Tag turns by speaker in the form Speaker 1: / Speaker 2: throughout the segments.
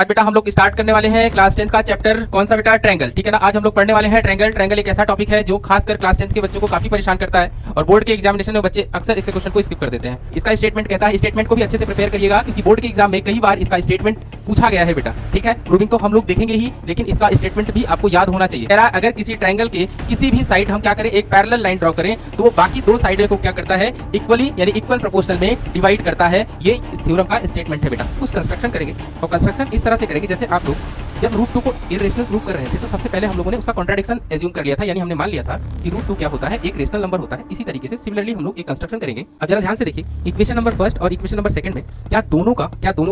Speaker 1: आज बेटा हम लोग स्टार्ट करने वाले हैं क्लास 10 का चैप्टर। कौन सा बेटा? ट्रायंगल। ठीक है ना। आज हम लोग पढ़ने वाले हैं ट्रायंगल। ट्रायंगल एक ऐसा टॉपिक है जो खासकर क्लास 10 के बच्चों को काफी परेशान करता है और बोर्ड के एग्जामिनेशन में बच्चे अक्सर इसके क्वेश्चन को स्किप कर देते हैं। इसका स्टेटमेंट कहता है, स्टेटमेंट को भी अच्छे से प्रिपेयर करिएगा क्योंकि बोर्ड के एग्जाम में कई बार इसका स्टेटमेंट पूछा गया है बेटा। ठीक है, प्रूविंग तो हम लोग देखेंगे ही, लेकिन इसका स्टेटमेंट भी आपको याद होना चाहिए। अगर किसी ट्रायंगल के किसी भी साइड हम क्या करें, एक पैरेलल लाइन ड्रॉ करें, तो वो बाकी दो साइड को क्या करता है, इक्वली यानी इक्वल प्रोपोर्शनल में डिवाइड करता है। ये इस थ्योरम का स्टेटमेंट है बेटा। कुछ कंस्ट्रक्शन करेंगे और कंस्ट्रक्शन इस तरह से करेंगे जैसे आप लोग जब रूट 2 को इरेशनल प्रूव कर रहे थे तो सबसे पहले हम लोगों ने उसका कॉन्ट्राडिक्शन एज्यूम कर लिया था, यानी हमने मान लिया था कि रूट 2 क्या होता है, एक रेशनल नंबर होता है। इसी तरीके से सिमिलरली हम लोग एक कंस्ट्रक्शन करेंगे। अब जरा ध्यान से देखिए, इक्वेशन नंबर फर्स्ट और इक्वेशन नंबर सेकंड में क्या दोनों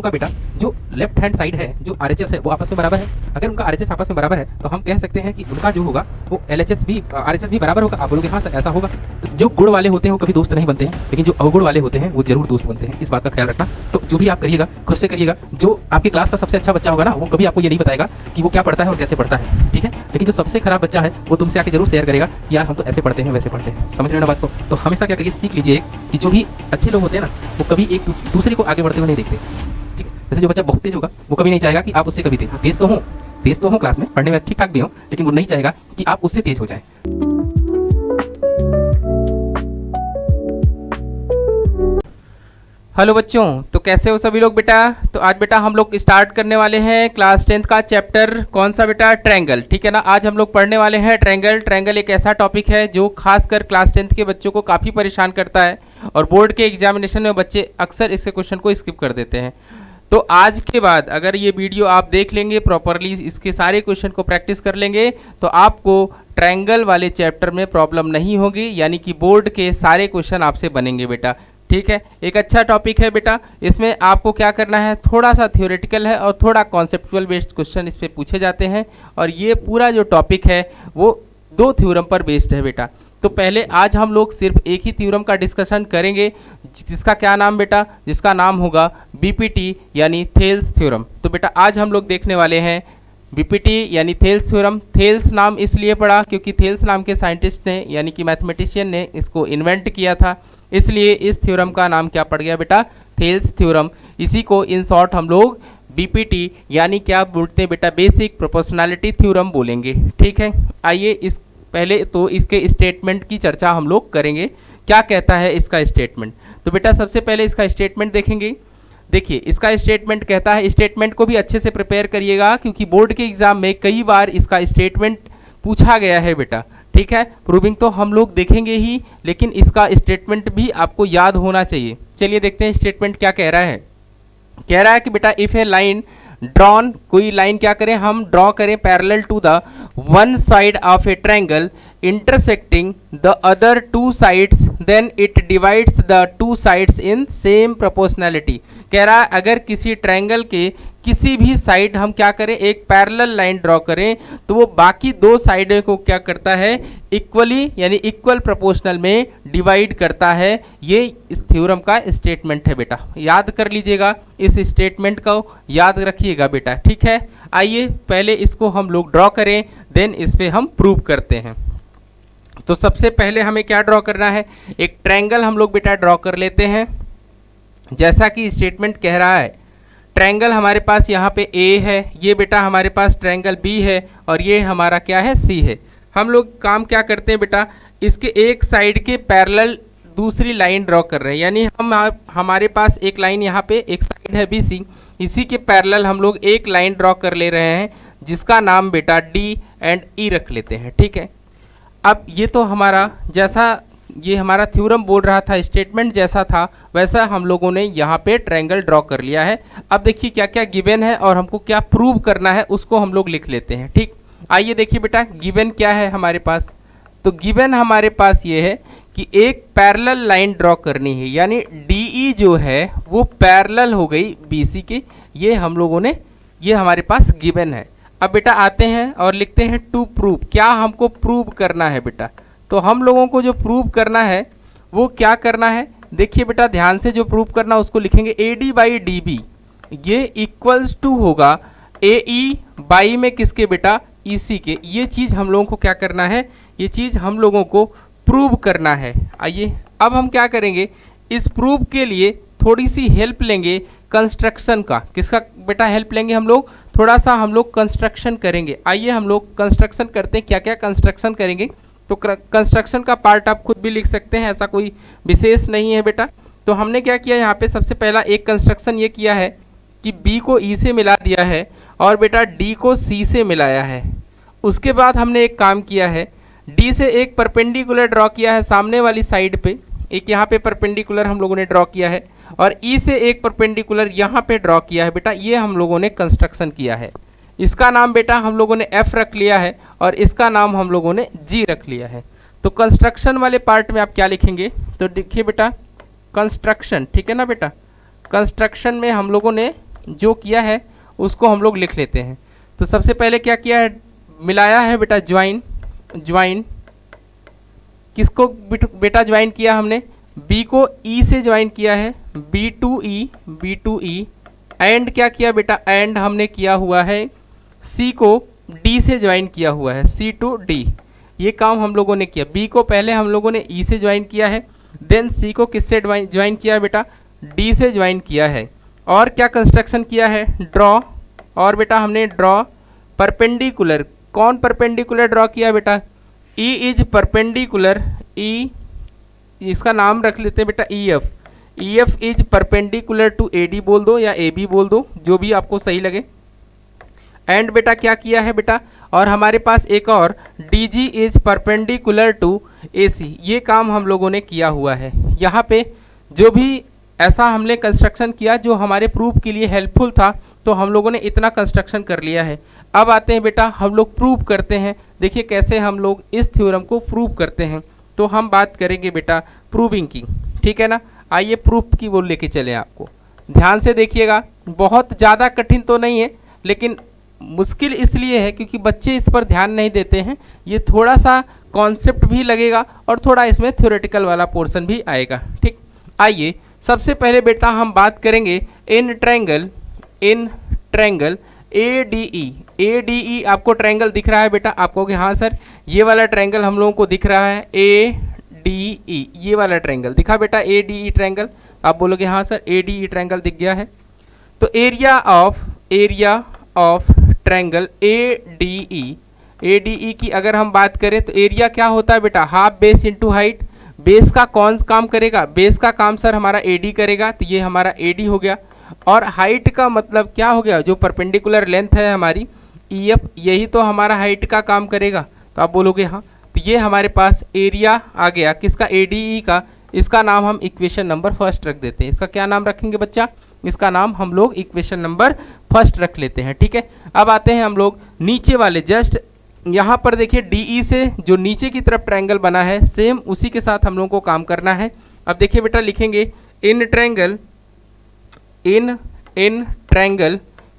Speaker 1: का बेटा जो लेफ्ट हैंड साइड है, जो आरएचएस है, वो आपस में बराबर है। अगर उनका आरएचएस आपस में बराबर है तो हम कह सकते हैं कि उनका जो होगा वो एलएचएस भी आरएचएस भी बराबर होगा। आप बोलोगे हाँ सर ऐसा होगा। तो जो गुण वाले होते हैं वो कभी दोस्त नहीं बनते हैं, लेकिन जो अवगुण वाले होते हैं वो जरूर दोस्त बनते हैं। इस बात का ख्याल रखना। तो जो भी आप करिएगा खुद से करिएगा। जो आपकी क्लास का सबसे अच्छा बच्चा होगा ना, वो कभी आपको ये नहीं बताएगा कि वो क्या पढ़ता है और कैसे पढ़ता है। ठीक है, लेकिन जो सबसे खराब बच्चा है वो तुमसे आके जरूर शेयर करेगा यार हम तो ऐसे पढ़ते हैं वैसे पढ़ते हैं। समझ लेना बात को। तो हमेशा क्या करिए, सीख लीजिए कि जो भी अच्छे लोग होते हैं ना, वो कभी एक दूसरे को आगे बढ़ते हुए नहीं देखते। ठीक है, जैसे जो बच्चा बहुत तेज होगा वो कभी नहीं चाहेगा कि आप उससे कभी तेज तो हूँ क्लास में पढ़ने में ठीक ठाक भी हो, लेकिन वो नहीं चाहेगा कि आप उससे तेज हो जाए। हेलो बच्चों, तो कैसे हो सभी लोग बेटा? तो आज बेटा हम लोग स्टार्ट करने वाले हैं क्लास 10 का चैप्टर। कौन सा बेटा? ट्रायंगल। ठीक है ना। आज हम लोग पढ़ने वाले हैं ट्रायंगल। ट्रायंगल एक ऐसा टॉपिक है जो खासकर क्लास 10 के बच्चों को काफ़ी परेशान करता है और बोर्ड के एग्जामिनेशन में बच्चे अक्सर इसके क्वेश्चन को स्किप कर देते हैं। तो आज के बाद अगर ये वीडियो आप देख लेंगे प्रॉपरली, इसके सारे क्वेश्चन को प्रैक्टिस कर लेंगे, तो आपको ट्रायंगल वाले चैप्टर में प्रॉब्लम नहीं होगी, यानी कि बोर्ड के सारे क्वेश्चन आपसे बनेंगे बेटा। ठीक है, एक अच्छा टॉपिक है बेटा। इसमें आपको क्या करना है, थोड़ा सा थ्योरेटिकल है और थोड़ा कॉन्सेप्चुअल बेस्ड क्वेश्चन इस पे पूछे जाते हैं और ये पूरा जो टॉपिक है वो दो थ्योरम पर बेस्ड है बेटा। तो पहले आज हम लोग सिर्फ एक ही थ्योरम का डिस्कशन करेंगे, जिसका क्या नाम बेटा, जिसका नाम होगा बीपीटी यानी थेल्स थ्योरम। तो बेटा आज हम लोग देखने वाले हैं बीपीटी यानी थेल्स थ्योरम। थेल्स नाम इसलिए पड़ा क्योंकि थेल्स नाम के साइंटिस्ट ने यानी कि मैथमेटिशियन ने इसको इन्वेंट किया था, इसलिए इस थ्योरम का नाम क्या पड़ गया बेटा, थेल्स थ्योरम। इसी को इन शॉर्ट हम लोग बीपीटी यानी क्या बोलते हैं बेटा, बेसिक प्रोपोर्शनैलिटी थ्योरम बोलेंगे। ठीक है, आइए इस पहले तो इसके स्टेटमेंट की चर्चा हम लोग करेंगे। क्या कहता है इसका स्टेटमेंट? तो बेटा सबसे पहले इसका स्टेटमेंट देखेंगे। देखिए इसका स्टेटमेंट कहता है, स्टेटमेंट को भी अच्छे से प्रिपेयर करिएगा क्योंकि बोर्ड के एग्जाम में कई बार इसका स्टेटमेंट पूछा गया है बेटा। ठीक है, प्रूविंग तो हम लोग देखेंगे ही, लेकिन इसका स्टेटमेंट भी आपको याद होना चाहिए। चलिए देखते हैं स्टेटमेंट क्या कह रहा है। कह रहा है कि बेटा इफ ए लाइन ड्रॉन, कोई लाइन क्या करें हम ड्रॉ करें parallel to the one side of a triangle intersecting the other two sides, then it divides the two sides in same proportionality. कह रहा है अगर किसी ट्रायंगल के किसी भी साइड हम क्या करें, एक पैरेलल लाइन ड्रॉ करें, तो वो बाकी दो साइड को क्या करता है, इक्वली यानी इक्वल प्रोपोर्शनल में डिवाइड करता है। ये इस थ्योरम का स्टेटमेंट है बेटा। याद कर लीजिएगा, इस स्टेटमेंट को याद रखिएगा बेटा। ठीक है, आइए पहले इसको हम लोग ड्रॉ करें, देन इस पे हम प्रूव करते हैं। तो सबसे पहले हमें क्या ड्रॉ करना है, एक ट्रायंगल हम लोग बेटा ड्रॉ कर लेते हैं। जैसा कि स्टेटमेंट कह रहा है, ट्रायंगल हमारे पास यहाँ पे ए है, ये बेटा हमारे पास ट्रायंगल बी है और ये हमारा क्या है, सी है। हम लोग काम क्या करते हैं बेटा, इसके एक साइड के पैरेलल दूसरी लाइन ड्रॉ कर रहे हैं, यानी हमारे पास एक लाइन यहाँ पे एक साइड है बी सी, इसी के पैरेलल हम लोग एक लाइन ड्रॉ कर ले रहे हैं जिसका नाम बेटा डी एंड ई रख लेते हैं। ठीक है, अब ये तो हमारा जैसा ये हमारा थ्योरम बोल रहा था, स्टेटमेंट जैसा था वैसा हम लोगों ने यहाँ पे ट्रायंगल ड्रॉ कर लिया है। अब देखिए क्या क्या गिवन है और हमको क्या प्रूव करना है उसको हम लोग लिख लेते हैं। ठीक, आइए देखिए बेटा गिवन क्या है हमारे पास। तो गिवन हमारे पास ये है कि एक पैरेलल लाइन ड्रॉ करनी है, यानी डीई जो है वो पैरेलल हो गई बीसी के। ये हम लोगों ने, ये हमारे पास गिवन है। अब बेटा आते हैं और लिखते हैं टू प्रूव। क्या हमको प्रूव करना है बेटा? तो हम लोगों को जो प्रूव करना है वो क्या करना है, देखिए बेटा ध्यान से, जो प्रूव करना उसको लिखेंगे A D by D B, ये इक्वल्स टू होगा ए ई बाई में किसके बेटा, ई सी के। ये चीज़ हम लोगों को क्या करना है, ये चीज़ हम लोगों को प्रूव करना है। आइए अब हम क्या करेंगे, इस प्रूव के लिए थोड़ी सी हेल्प लेंगे कंस्ट्रक्शन का। किसका बेटा हेल्प लेंगे हम लोग? थोड़ा सा हम लोग कंस्ट्रक्शन करेंगे। आइए हम लोग कंस्ट्रक्शन करते हैं। क्या क्या कंस्ट्रक्शन करेंगे? तो कंस्ट्रक्शन का पार्ट आप खुद भी लिख सकते हैं, ऐसा कोई विशेष नहीं है बेटा। तो हमने क्या किया यहाँ पे, सबसे पहला एक कंस्ट्रक्शन ये किया है कि B को E से मिला दिया है और बेटा D को C से मिलाया है। उसके बाद हमने एक काम किया है, D से एक परपेंडिकुलर ड्रॉ किया है सामने वाली साइड पे, एक यहाँ पे परपेंडिकुलर हम लोगों ने ड्रॉ किया है, और E से एक परपेंडिकुलर यहाँ पे ड्रॉ किया है। बेटा ये हम लोगों ने कंस्ट्रक्शन किया है। इसका नाम बेटा हम लोगों ने F रख लिया है और इसका नाम हम लोगों ने G रख लिया है। तो कंस्ट्रक्शन वाले पार्ट में आप क्या लिखेंगे? तो देखिए बेटा कंस्ट्रक्शन, ठीक है ना बेटा। कंस्ट्रक्शन में हम लोगों ने जो किया है उसको हम लोग लिख लेते हैं। तो सबसे पहले क्या किया है, मिलाया है बेटा ज्वाइन। ज्वाइन किसको बेटा ज्वाइन किया हमने? B को E से ज्वाइन किया है, B टू E। एंड क्या किया बेटा? एंड हमने किया हुआ है C को D से ज्वाइन किया हुआ है, C टू D। ये काम हम लोगों ने किया। B को पहले हम लोगों ने E से ज्वाइन किया है, देन C को किससे ज्वाइन किया है बेटा? D से ज्वाइन किया है। और क्या कंस्ट्रक्शन किया है? ड्रॉ। और बेटा हमने ड्रॉ परपेंडिकुलर। कौन परपेंडिकुलर ड्रॉ किया बेटा? E इज परपेंडिकुलर, E इसका नाम रख लेते हैं बेटा EF। EF is perpendicular to AD बोल दो या AB बोल दो, जो भी आपको सही लगे। एंड बेटा क्या किया है बेटा? और हमारे पास एक और DG is perpendicular to AC। ये काम हम लोगों ने किया हुआ है। यहाँ पे जो भी ऐसा हमने कंस्ट्रक्शन किया जो हमारे प्रूफ के लिए हेल्पफुल था, तो हम लोगों ने इतना कंस्ट्रक्शन कर लिया है। अब आते हैं बेटा हम लोग प्रूव करते हैं। देखिए कैसे हम लोग इस थ्योरम को प्रूव करते हैं। तो हम बात करेंगे बेटा प्रूविंग की, ठीक है ना। आइए प्रूफ की वो लेके चलें आपको। ध्यान से देखिएगा, बहुत ज़्यादा कठिन तो नहीं है, लेकिन मुश्किल इसलिए है क्योंकि बच्चे इस पर ध्यान नहीं देते हैं। ये थोड़ा सा कॉन्सेप्ट भी लगेगा और थोड़ा इसमें थ्योरेटिकल वाला पोर्शन भी आएगा, ठीक। आइए सबसे पहले बेटा हम बात करेंगे इन ट्रैंगल ADE। ADE आपको ट्रायंगल दिख रहा है बेटा? आप कहोगे हाँ सर ये वाला ट्रायंगल हम लोगों को दिख रहा है, ADE ये वाला ट्रायंगल दिखा बेटा, ADE ट्रायंगल। आप बोलोगे हाँ सर ADE ट्रायंगल दिख गया है। तो एरिया ऑफ ट्रायंगल ADE की अगर हम बात करें तो एरिया क्या होता है बेटा? Half base into height. Base का कौन काम करेगा? बेस का काम सर हमारा AD करेगा, तो ये हमारा AD हो गया। और हाइट का मतलब क्या हो गया? जो परपेंडिकुलर लेंथ है हमारी EF, यही तो हमारा हाइट का काम करेगा। तो आप बोलोगे हाँ, तो ये हमारे पास एरिया आ गया किसका? ADE का। इसका नाम हम इक्वेशन नंबर फर्स्ट रख देते हैं। इसका क्या नाम रखेंगे बच्चा? इसका नाम हम लोग इक्वेशन नंबर फर्स्ट रख लेते हैं, ठीक है। अब आते हैं हम लोग नीचे वाले, जस्ट यहाँ पर देखिए DE से जो नीचे की तरफ ट्रायंगल बना है, सेम उसी के साथ हम लोगों को काम करना है। अब देखिए बेटा लिखेंगे इन ट्रायंगल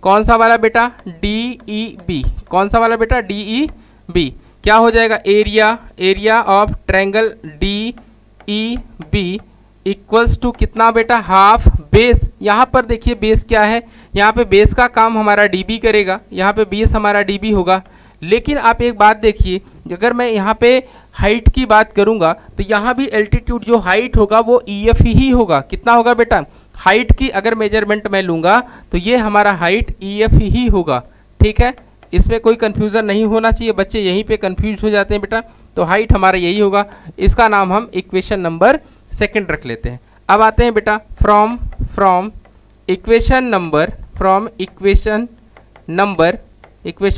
Speaker 1: कौन सा वाला बेटा? DEB। कौन सा वाला बेटा? DEB। क्या हो जाएगा? Area of triangle DEB equals to कितना बेटा? Half base. यहाँ पर देखिए बेस क्या है, यहाँ पे बेस का काम हमारा DB करेगा, यहाँ पे बेस हमारा DB होगा। लेकिन आप एक बात देखिए, अगर मैं यहाँ पे हाइट की बात करूँगा तो यहाँ भी एल्टीट्यूड जो हाइट होगा वो EF ही होगा। कितना होगा बेटा? हाइट की अगर मेजरमेंट मैं लूँगा तो ये हमारा हाइट EF ही होगा, ठीक है। इसमें कोई कन्फ्यूज़न नहीं होना चाहिए, बच्चे यहीं पे कन्फ्यूज हो जाते हैं बेटा। तो हाइट हमारा यही होगा। इसका नाम हम इक्वेशन नंबर सेकंड रख लेते हैं। अब आते हैं बेटा from equation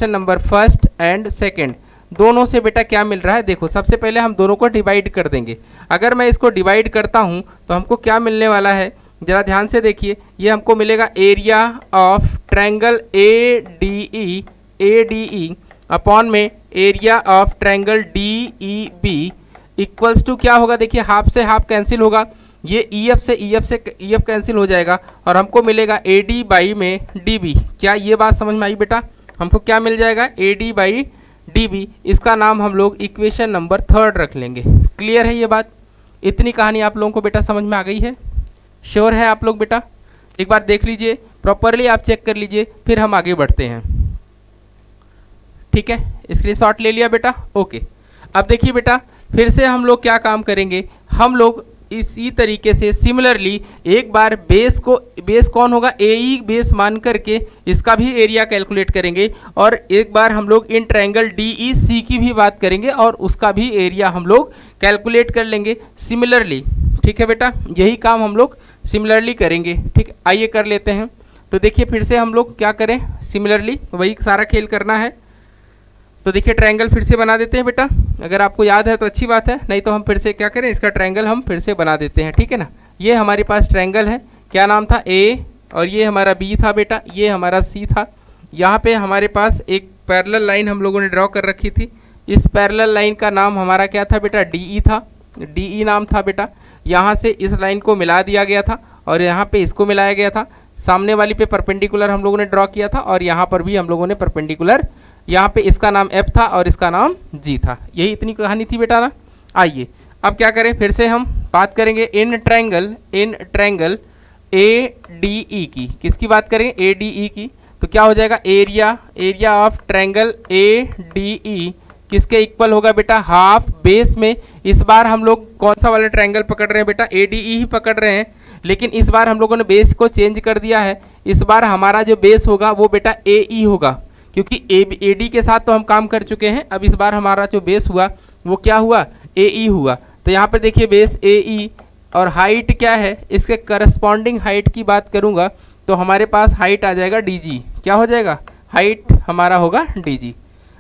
Speaker 1: number first and second, दोनों से बेटा क्या मिल रहा है? देखो सबसे पहले हम दोनों को डिवाइड कर देंगे। अगर मैं इसको डिवाइड करता हूँ तो हमको क्या मिलने वाला है? जरा ध्यान से देखिए, ये हमको मिलेगा area of triangle ADE upon में area of triangle DEB equals to क्या होगा? देखिए हाफ से हाफ कैंसिल होगा, ये EF कैंसिल हो जाएगा और हमको मिलेगा AD बाई में DB। क्या ये बात समझ में आई बेटा? हमको क्या मिल जाएगा? AD by DB। इसका नाम हम लोग इक्वेशन नंबर थर्ड रख लेंगे। क्लियर है ये बात? इतनी कहानी आप लोगों को बेटा समझ में आ गई है? श्योर है आप लोग बेटा? एक बार देख लीजिए प्रॉपरली, आप चेक कर लीजिए, फिर हम आगे बढ़ते हैं, ठीक है। स्क्रीनशॉट ले लिया बेटा? ओके। अब देखिए बेटा फिर से हम लोग क्या काम करेंगे, हम लोग इसी तरीके से सिमिलरली एक बार बेस कौन होगा, ए ई बेस मान करके इसका भी एरिया कैलकुलेट करेंगे और एक बार हम लोग इन ट्रायंगल डी ई सी की भी बात करेंगे और उसका भी एरिया हम लोग कैलकुलेट कर लेंगे सिमिलरली। ठीक है बेटा, यही काम हम लोग सिमिलरली करेंगे। ठीक, आइए कर लेते हैं। तो देखिए फिर से हम लोग क्या करें, सिमिलरली वही सारा खेल करना है। तो देखिए ट्रायंगल फिर से बना देते हैं बेटा, अगर आपको याद है तो अच्छी बात है, नहीं तो हम फिर से क्या करें, इसका ट्रायंगल हम फिर से बना देते हैं। ठीक है ना, ये हमारे पास ट्रायंगल है, क्या नाम था, ए, और ये हमारा बी था बेटा, ये हमारा सी था। यहाँ पे हमारे पास एक पैरेलल लाइन हम लोगों ने ड्रॉ कर रखी थी, इस पैरेलल लाइन का नाम हमारा क्या था बेटा, डी ई था, डी ई नाम था बेटा। यहाँ से इस लाइन को मिला दिया गया था और यहाँ पे इसको मिलाया गया था, सामने वाली पे परपेंडिकुलर हम लोगों ने ड्रॉ किया था और यहाँ पर भी हम लोगों ने परपेंडिकुलर, यहाँ पे इसका नाम F था और इसका नाम G था। यही इतनी कहानी थी बेटा ना। आइए अब क्या करें, फिर से हम बात करेंगे इन ट्रायंगल ए डी ई की। किसकी बात करेंगे, ए डी ई की। तो क्या हो जाएगा, area of triangle A D ई किसके इक्वल होगा बेटा, हाफ बेस में। इस बार हम लोग कौन सा वाला ट्रायंगल पकड़ रहे हैं बेटा, ए डी ई ही पकड़ रहे हैं, लेकिन इस बार हम लोगों ने बेस को चेंज कर दिया है। इस बार हमारा जो बेस होगा वो बेटा ए ई होगा, क्योंकि ए डी के साथ तो हम काम कर चुके हैं। अब इस बार हमारा जो बेस हुआ वो क्या हुआ, ए ई हुआ। तो यहाँ पे देखिए बेस ए ई और हाइट क्या है, इसके करस्पॉन्डिंग हाइट की बात करूँगा तो हमारे पास हाइट आ जाएगा डी जी। क्या हो जाएगा, हाइट हमारा होगा डी जी।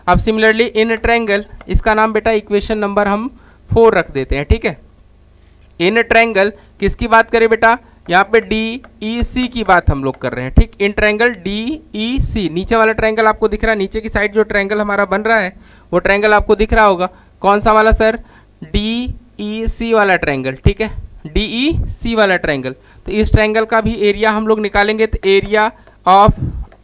Speaker 1: अब सिमिलरली इन ट्रायंगल, इसका नाम बेटा इक्वेशन नंबर हम 4 रख देते हैं। ठीक है, इन ट्रायंगल किसकी बात करें बेटा, यहाँ पे डी ई सी की बात हम लोग कर रहे हैं। ठीक, इन ट्रायंगल डी ई सी, नीचे वाला ट्रायंगल आपको दिख रहा है, नीचे की साइड जो ट्रायंगल हमारा बन रहा है वो ट्रायंगल आपको दिख रहा होगा, कौन सा वाला सर, डी ई सी वाला ट्रायंगल। ठीक है, डी ई सी वाला ट्रायंगल। तो इस ट्रायंगल का भी एरिया हम लोग निकालेंगे, तो area of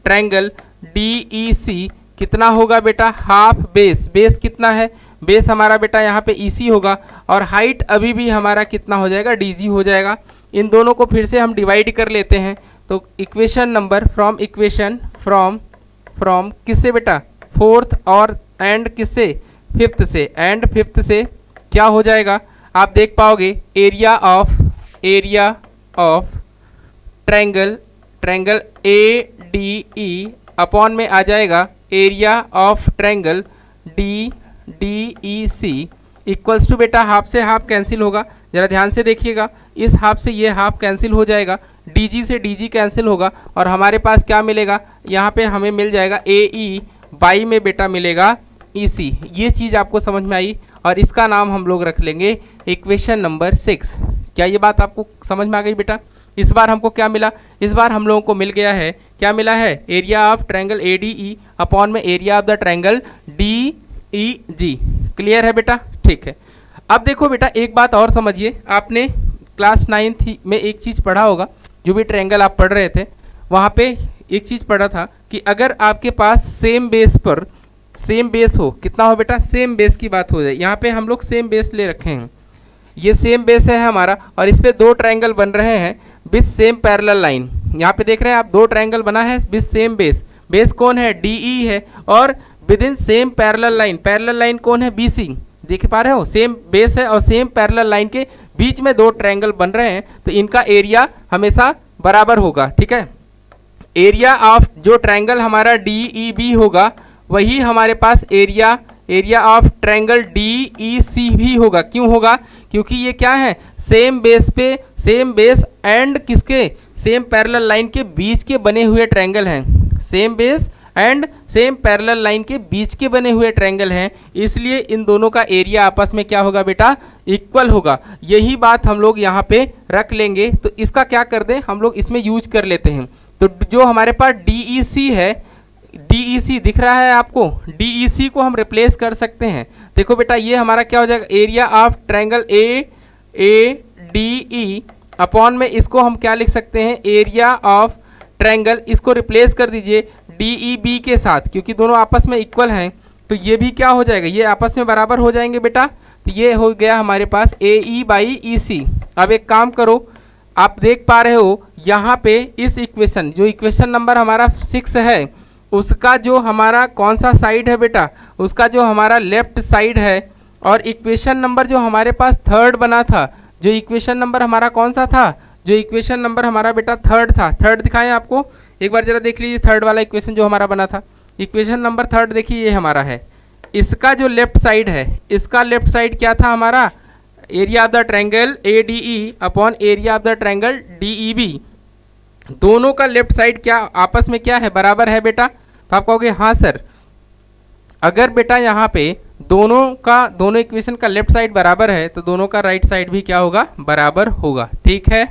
Speaker 1: triangle D E C कितना होगा बेटा, हाफ बेस। बेस कितना है, बेस हमारा बेटा यहाँ पे ई सी होगा और हाइट अभी भी हमारा कितना हो जाएगा, डी जी हो जाएगा। इन दोनों को फिर से हम डिवाइड कर लेते हैं। तो इक्वेशन नंबर फ्रॉम किससे बेटा, फोर्थ और एंड किससे, फिफ्थ से, एंड फिफ्थ से क्या हो जाएगा, आप देख पाओगे area of triangle A D E upon में आ जाएगा area of triangle D D E C equals to बेटा, हाफ से हाफ कैंसिल होगा, जरा ध्यान से देखिएगा, इस हाफ से ये हाफ कैंसिल हो जाएगा, डी से डी कैंसिल होगा और हमारे पास क्या मिलेगा, यहाँ पे हमें मिल जाएगा ए ई, बाई में बेटा मिलेगा ई सी। ये चीज़ आपको समझ में आई और इसका नाम हम लोग रख लेंगे इक्वेशन नंबर 6। क्या ये बात आपको समझ में आ गई बेटा। इस बार हमको क्या मिला, इस बार हम लोगों को मिल गया है, क्या मिला है, area of triangle A D E upon में area of the triangle D E G. Clear है बेटा, ठीक है। अब देखो बेटा एक बात और समझिए, आपने क्लास 9th में एक चीज़ पढ़ा होगा, जो भी ट्रायंगल आप पढ़ रहे थे वहाँ पे एक चीज़ पढ़ा था कि अगर आपके पास सेम बेस पर सेम बेस हो, कितना हो बेटा, सेम बेस की बात हो जाए। यहाँ पे हम लोग सेम बेस ले रखे हैं, ये सेम बेस है हमारा और इस पे दो ट्रायंगल बन रहे हैं विथ सेम पैरेलल लाइन। यहाँ पे देख रहे हैं आप, दो ट्रायंगल बना है विथ सेम बेस। बेस कौन है, डी ई है और with in same parallel line. Parallel line कौन है, बी सी। देख पा रहे हो, सेम बेस है और सेम पैरेलल लाइन के बीच में दो ट्रायंगल बन रहे हैं, तो इनका एरिया हमेशा बराबर होगा। ठीक है, एरिया ऑफ जो ट्रायंगल हमारा डी ई बी होगा वही हमारे पास area of triangle D E C भी होगा। क्यों होगा, क्योंकि ये क्या है, सेम बेस पे सेम बेस एंड किसके, सेम पैरेलल लाइन के बीच के बने हुए ट्रायंगल हैं। Same base and same parallel line के बीच के बने हुए ट्रायंगल हैं, इसलिए इन दोनों का एरिया आपस में क्या होगा बेटा, इक्वल होगा। यही बात हम लोग यहाँ पे रख लेंगे। तो इसका क्या कर दें, हम लोग इसमें यूज कर लेते हैं। तो जो हमारे पास डी ई सी है, डी ई सी दिख रहा है आपको, डी ई सी को हम रिप्लेस कर सकते हैं। देखो बेटा ये हमारा क्या हो जाएगा, area of triangle A D E upon में इसको हम क्या लिख सकते हैं, एरिया ऑफ ट्रायंगल, इसको रिप्लेस कर दीजिए डी ई बी के साथ, क्योंकि दोनों आपस में इक्वल हैं तो ये भी क्या हो जाएगा, ये आपस में बराबर हो जाएंगे बेटा। तो ये हो गया हमारे पास ए ई बाई ई सी। अब एक काम करो, आप देख पा रहे हो यहाँ पे इस इक्वेशन, जो इक्वेशन नंबर हमारा 6 है, उसका जो हमारा कौन सा साइड है बेटा, उसका जो हमारा लेफ्ट साइड है, और इक्वेशन नंबर जो हमारे पास 3rd बना था, जो इक्वेशन नंबर हमारा कौन सा था, जो इक्वेशन नंबर हमारा बेटा थर्ड था, थर्ड दिखाएं आपको, एक बार जरा देख लीजिए थर्ड वाला इक्वेशन जो हमारा बना था, इक्वेशन नंबर थर्ड देखिए ये हमारा है। इसका जो लेफ्ट साइड है, इसका लेफ्ट साइड क्या था हमारा, area of the triangle ADE upon area of the triangle DEB, दोनों का लेफ्ट साइड क्या आपस में क्या है, बराबर है बेटा। तो आप कहोगे हाँ सर, अगर बेटा यहाँ पे दोनों इक्वेशन का लेफ्ट साइड बराबर है तो दोनों का राइट साइड भी क्या होगा, बराबर होगा। ठीक है,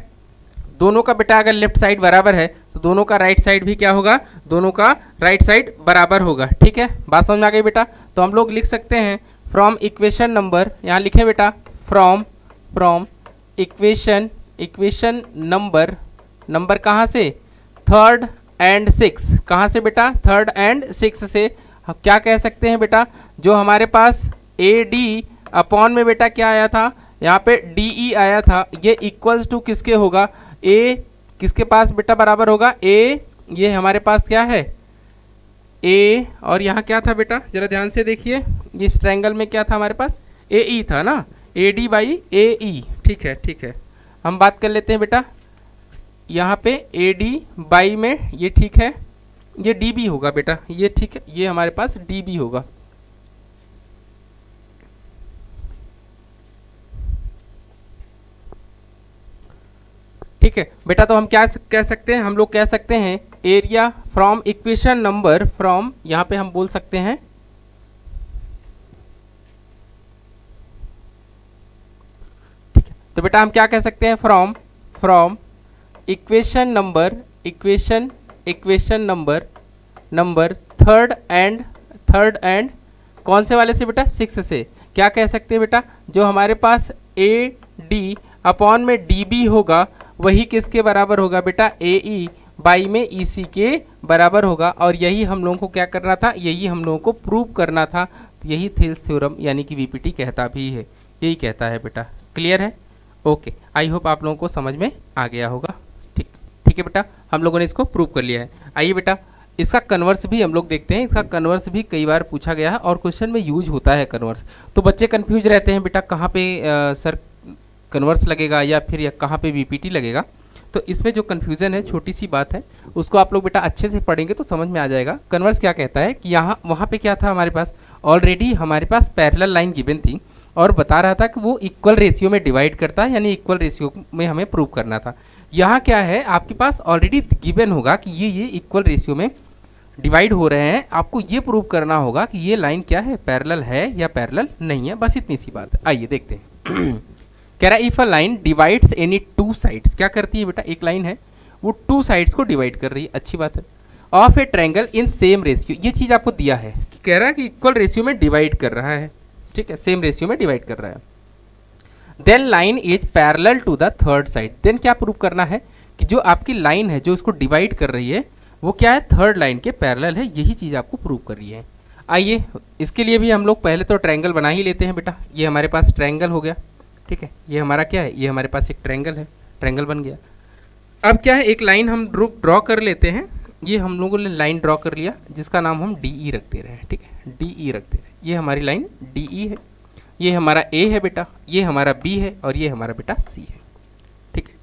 Speaker 1: दोनों का बेटा अगर लेफ्ट साइड बराबर है तो दोनों का राइट साइड भी क्या होगा, दोनों का राइट साइड बराबर होगा। ठीक है, बात समझ में आ गई बेटा। तो हम लोग लिख सकते हैं फ्रॉम इक्वेशन नंबर, यहाँ लिखे बेटा फ्रॉम इक्वेशन नंबर कहाँ से, थर्ड एंड सिक्स, कहाँ से बेटा, थर्ड एंड सिक्स से हम क्या कह सकते हैं बेटा, जो हमारे पास AD अपॉन में बेटा क्या आया था, यहाँ पे DE आया था, ये इक्वल्स टू किसके होगा, A किसके पास बेटा बराबर होगा, A, ये हमारे पास क्या है A, और यहाँ क्या था बेटा, जरा ध्यान से देखिए, ये इस ट्रायंगल में क्या था हमारे पास, AE था ना, AD बाई AE। ठीक है, हम बात कर लेते हैं बेटा, यहाँ पे AD बाई में ये ठीक है, ये DB होगा बेटा, ये ठीक है, ये हमारे पास DB होगा। ठीक है बेटा, तो हम क्या कह सकते हैं, हम लोग कह सकते हैं area from equation number, from यहाँ पे हम बोल सकते हैं ठीक है, तो बेटा हम क्या कह सकते हैं, from equation number third and कौन से वाले से बेटा, सिक्स से, क्या कह सकते हैं बेटा, जो हमारे पास AD अपॉन में DB होगा वही किसके बराबर होगा बेटा, AE बाई में EC के बराबर होगा। और यही हम लोगों को क्या करना था, यही हम लोगों को प्रूव करना था। तो यही थेल्स थ्योरम यानी कि VPT कहता भी है, यही कहता है बेटा। क्लियर है, ओके, आई होप आप लोगों को समझ में आ गया होगा। ठीक है बेटा, हम लोगों ने इसको प्रूव कर लिया है। आइए बेटा, इसका कन्वर्स भी हम लोग देखते हैं, इसका कन्वर्स भी कई बार पूछा गया है और क्वेश्चन में यूज होता है कन्वर्स। तो बच्चे कंफ्यूज रहते हैं बेटा कहाँ पे सर कन्वर्स लगेगा या फिर या कहाँ पे VPT लगेगा। तो इसमें जो कन्फ्यूज़न है, छोटी सी बात है, उसको आप लोग बेटा अच्छे से पढ़ेंगे तो समझ में आ जाएगा। कन्वर्स क्या कहता है कि यहाँ वहाँ पे क्या था हमारे पास, ऑलरेडी हमारे पास पैरेलल लाइन गिवन थी और बता रहा था कि वो इक्वल रेशियो में डिवाइड करता है, यानी इक्वल रेशियो में हमें प्रूव करना था। यहाँ क्या है, आपके पास ऑलरेडी गिवन होगा कि ये इक्वल रेशियो में डिवाइड हो रहे हैं, आपको ये प्रूव करना होगा कि ये लाइन क्या है, पैरेलल है या पैरेलल नहीं है, बस इतनी सी बात है। आइए देखते हैं कह रहा है if a line divides any two sides, क्या करती है बेटा, एक लाइन है वो टू साइड्स को डिवाइड कर रही है, अच्छी बात है, of a triangle in same ratio, ये चीज़ आपको दिया है कि कह रहा है कि इक्वल रेशियो में डिवाइड कर रहा है, ठीक है, सेम रेशियो में डिवाइड कर रहा है। Then line is parallel to the third side, then क्या प्रूव करना है कि जो आपकी लाइन है जो इसको डिवाइड कर रही है वो क्या है, थर्ड लाइन के पैरेलल है, यही चीज़ आपको प्रूव कर रही है। आइए इसके लिए भी हम लोग पहले तो ट्रायंगल बना ही लेते हैं बेटा। ये हमारे पास ट्रायंगल हो गया, ठीक है, ये हमारा क्या है, ये हमारे पास एक ट्रायंगल है, ट्रायंगल बन गया। अब क्या है, एक लाइन हम ड्रॉ कर लेते हैं, ये हम लोगों ने लाइन ड्रॉ कर लिया जिसका नाम हम DE रखते रहे, ठीक है, DE रखते रहे, ये हमारी लाइन DE है, ये हमारा A है बेटा, ये हमारा B है और ये हमारा बेटा C है, ठीक है।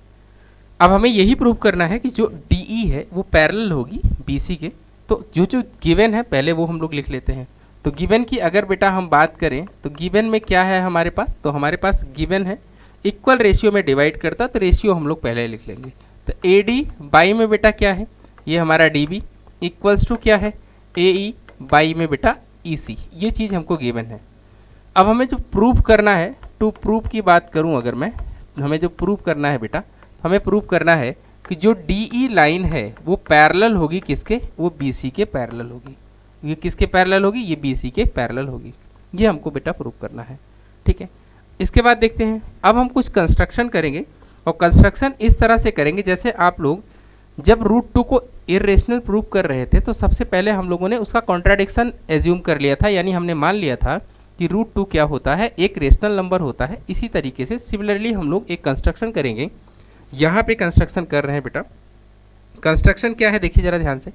Speaker 1: अब हमें यही प्रूव करना है कि जो DE है वो पैरेलल होगी BC के। तो जो गिवन है पहले वो हम लोग लिख लेते हैं। तो गिवन की अगर बेटा हम बात करें तो गिवन में क्या है हमारे पास, तो हमारे पास गिवन है इक्वल रेशियो में डिवाइड करता, तो रेशियो हम लोग पहले लिख लेंगे। तो AD बाई में बेटा क्या है, ये हमारा DB इक्वल्स टू क्या है, AE बाई में बेटा EC, ये चीज़ हमको गिवन है। अब हमें जो प्रूव करना है, टू प्रूव की बात करूं अगर मैं, हमें जो प्रूव करना है बेटा, हमें प्रूव करना है कि जो DE लाइन है वो पैरेलल होगी किसके, वो BC के पैरेलल होगी। ये किसके पैरेलल होगी, ये BC के पैरेलल होगी, ये हमको बेटा प्रूव करना है, ठीक है। इसके बाद देखते हैं, अब हम कुछ कंस्ट्रक्शन करेंगे और कंस्ट्रक्शन इस तरह से करेंगे जैसे आप लोग जब √2 को इरेशनल प्रूव कर रहे थे तो सबसे पहले हम लोगों ने उसका कॉन्ट्राडिक्शन एज्यूम कर लिया था, यानी हमने मान लिया था कि √2 क्या होता है, एक रेशनल नंबर होता है। इसी तरीके से सिमिलरली हम लोग एक कंस्ट्रक्शन करेंगे, यहाँ पे कंस्ट्रक्शन कर रहे हैं बेटा। कंस्ट्रक्शन क्या है देखिए जरा ध्यान से,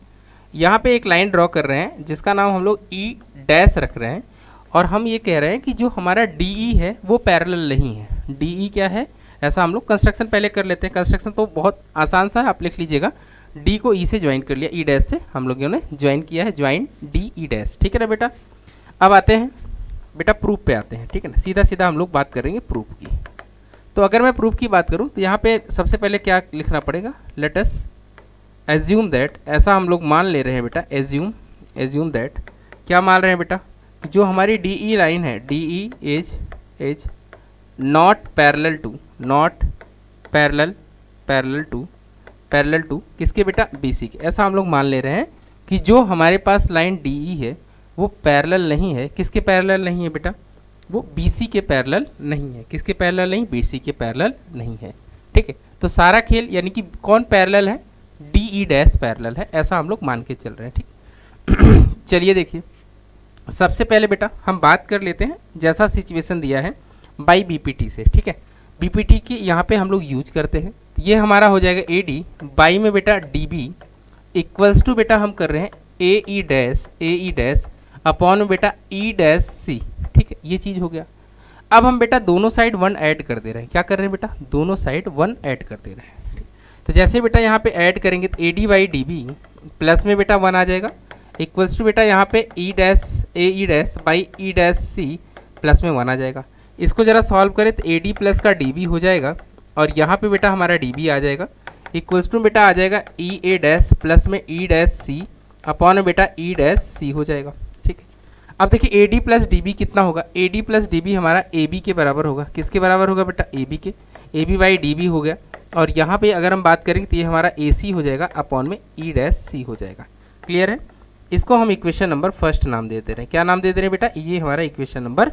Speaker 1: यहाँ पे एक लाइन ड्रॉ कर रहे हैं जिसका नाम हम लोग E डैश रख रहे हैं और हम ये कह रहे हैं कि जो हमारा DE है वो पैरेलल नहीं है। DE क्या है, ऐसा हम लोग कंस्ट्रक्शन पहले कर लेते हैं। कंस्ट्रक्शन तो बहुत आसान सा है, आप लिख लीजिएगा। डी को ई से ज्वाइन कर लिया, ई डैश से हम लोगों ने ज्वाइन किया है, ज्वाइन डी ई डैश, ठीक है ना बेटा। अब आते हैं बेटा प्रूफ पे आते हैं, ठीक है ना। सीधा सीधा हम लोग बात करेंगे प्रूफ की। तो अगर मैं प्रूफ की बात करूं तो यहाँ पे सबसे पहले क्या लिखना पड़ेगा, लेट अस एज्यूम दैट, ऐसा हम लोग मान ले रहे हैं बेटा, एज्यूम दैट, क्या मान रहे हैं बेटा, जो हमारी डी ई लाइन है, D E is not parallel to किसके बेटा, बी सी के। ऐसा हम लोग मान ले रहे हैं कि जो हमारे पास लाइन डी ई है वो पैरेलल नहीं है, किसके पैरेलल नहीं है बेटा, वो बी सी के पैरेलल नहीं है। किसके पैरेलल नहीं, बी सी के पैरेलल नहीं है, ठीक है। तो सारा खेल यानी कि कौन पैरेलल है, डी ई डैश पैरेलल है, ऐसा हम लोग मान के चल रहे हैं, ठीक। चलिए देखिए, सबसे पहले बेटा हम बात कर लेते हैं जैसा सिचुएशन दिया है बाई बीपीटी से, ठीक है। बीपीटी की यहाँ पे हम लोग यूज करते हैं, ये हमारा हो जाएगा ए डी, बाई में बेटा डी बी इक्वल्स टू बेटा हम कर रहे हैं ए ई डैश अपॉन में बेटा ई डैश सी, ठीक है, ये चीज़ हो गया। अब हम बेटा दोनों साइड 1 ऐड कर दे रहे हैं, क्या कर रहे हैं बेटा, दोनों साइड 1 ऐड कर दे रहे हैं। तो जैसे बेटा यहाँ पे ऐड करेंगे तो A D by D B plus में बेटा 1 आ जाएगा, इक्वल्स टू बेटा यहाँ पे E dash by E dash C plus में 1 आ जाएगा। इसको ज़रा सॉल्व करें तो ए डी प्लस का डी बी हो जाएगा और यहाँ पे बेटा हमारा डी बी आ जाएगा, इक्वल्स टू बेटा आ जाएगा ई ए डैश प्लस में ई डैश सी अपॉन में बेटा ई डैश सी हो जाएगा, ठीक है। अब देखिए A D plus D B कितना होगा, A D plus D B हमारा ए बी के बराबर होगा, किसके बराबर होगा बेटा, ए बी के, A B by D B हो गया। और यहाँ पे अगर हम बात करेंगे तो ये हमारा ए सी हो जाएगा अपॉन में ई डैश सी हो जाएगा, क्लियर है। इसको हम इक्वेशन नंबर फर्स्ट नाम दे दे रहे हैं, क्या नाम दे दे रहे हैं बेटा, ये हमारा इक्वेशन नंबर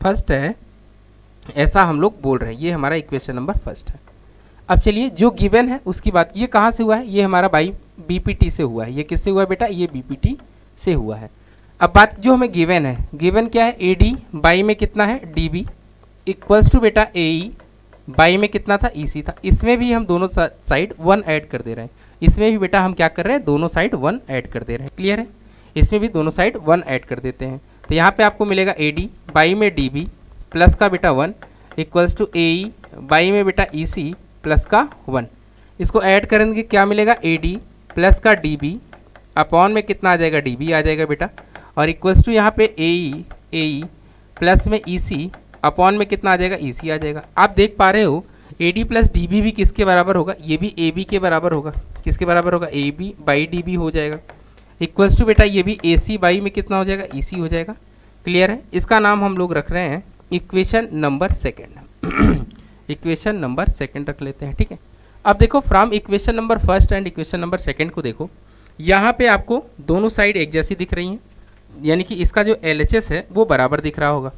Speaker 1: फर्स्ट है, ऐसा हम लोग बोल रहे हैं, ये हमारा इक्वेशन नंबर फर्स्ट है। अब चलिए जो गिवन है उसकी बात, ये कहाँ से हुआ है, ये हमारा बाई बीपीटी से हुआ है, ये किससे हुआ है बेटा, ये बीपीटी से हुआ है। अब बात जो हमें गिवन है, गिवन क्या है, ए डी बाई में कितना है डी बी इक्वल्स टू बेटा ए ई बाई में कितना था, ई सी था। इसमें भी हम दोनों साइड 1 ऐड कर दे रहे हैं, इसमें भी बेटा हम क्या कर रहे हैं, दोनों साइड 1 ऐड कर दे रहे हैं, क्लियर है। इसमें भी दोनों साइड 1 ऐड कर देते हैं, तो यहाँ पे आपको मिलेगा ए डी बाई में डी बी प्लस का बेटा 1 equals to A E by में बेटा ई सी प्लस का 1। इसको ऐड करेंगे क्या मिलेगा, ए डी प्लस का डी बी अपॉन में कितना आ जाएगा, डी बी आ जाएगा बेटा, और इक्वल्स टू यहाँ पे ए ई प्लस में ई सी अपॉन में कितना आ जाएगा, ई सी आ जाएगा। आप देख पा रहे हो A D plus D B भी किसके बराबर होगा, ये भी ए बी के बराबर होगा, किसके बराबर होगा, A B by D B हो जाएगा, इक्वल्स टू बेटा ये भी ए सी बाई में कितना हो जाएगा, ई सी हो जाएगा, क्लियर है। इसका नाम हम लोग रख रहे हैं equation number second equation number second रख लेते हैं, ठीक है। अब देखो from equation number first and equation number second को देखो, यहाँ पे आपको दोनों साइड एक जैसी दिख रही हैं, यानी कि इसका जो LHS है वो बराबर दिख रहा होगा।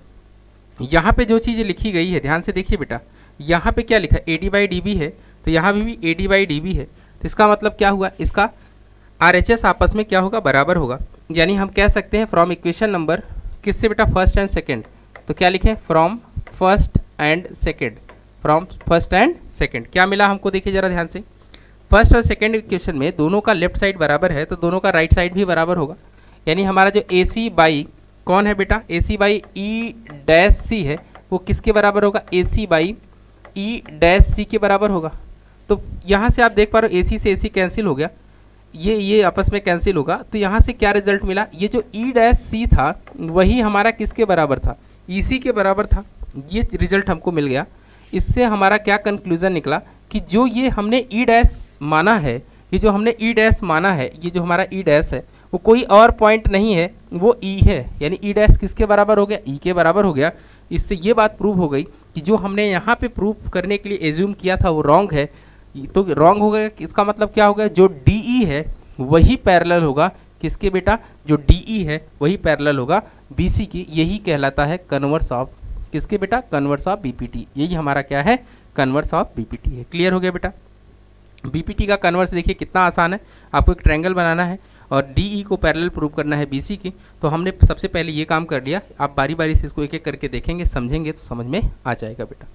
Speaker 1: यहाँ पे जो चीज़ लिखी गई है ध्यान से देखिए बेटा, यहाँ पे क्या लिखा है, A D by D B है, तो यहाँ भी A D by D B है, तो इसका मतलब क्या हुआ, इसका RHS आपस में क्या होगा, बराबर होगा। यानी हम कह सकते हैं फ्रॉम इक्वेशन नंबर किससे बेटा, फर्स्ट एंड सेकेंड, तो क्या लिखें, from first and second, from first and second क्या मिला हमको, देखिए जरा ध्यान से, फर्स्ट और सेकेंड इक्वेशन में दोनों का लेफ्ट साइड बराबर है तो दोनों का राइट साइड भी बराबर होगा। यानी हमारा जो ए सी बाई कौन है बेटा, ए सी बाई ई डैश सी है, वो किसके बराबर होगा, ए सी बाई ई डैश सी के बराबर होगा। तो यहाँ से आप देख पा रहे हो ए सी से ए सी कैंसिल हो गया, ये आपस में कैंसिल होगा, तो यहाँ से क्या रिजल्ट मिला, ये जो ई डैश सी था वही हमारा किसके बराबर था, ई सी के बराबर था, ये रिजल्ट हमको मिल गया। इससे हमारा क्या कंक्लूजन निकला कि जो ये हमने ई डैश माना है, ये जो हमने ई डैश माना है, ये जो हमारा ई डैश है वो कोई और पॉइंट नहीं है, वो ई है, यानी ई डैश किसके बराबर हो गया, ई के बराबर हो गया। इससे ये बात प्रूव हो गई कि जो हमने यहाँ पे प्रूव करने के लिए एज्यूम किया था वो रॉन्ग है, तो रॉन्ग हो गया। इसका मतलब क्या हो गया, जो डी ई है वही पैरेलल होगा किसके बेटा, जो डी ई है वही पैरेलल होगा बी सी की। यही कहलाता है कन्वर्स ऑफ किसके बेटा, कन्वर्स ऑफ बीपीटी। यही हमारा क्या है, कन्वर्स ऑफ बीपीटी है। क्लियर हो गया बेटा। बीपीटी का कन्वर्स देखिए कितना आसान है, आपको एक ट्रायंगल बनाना है और डीई को पैरेलल प्रूव करना है बीसी की। तो हमने सबसे पहले ये काम कर लिया, आप बारी बारी से इसको एक एक करके देखेंगे, समझेंगे तो समझ में आ जाएगा बेटा।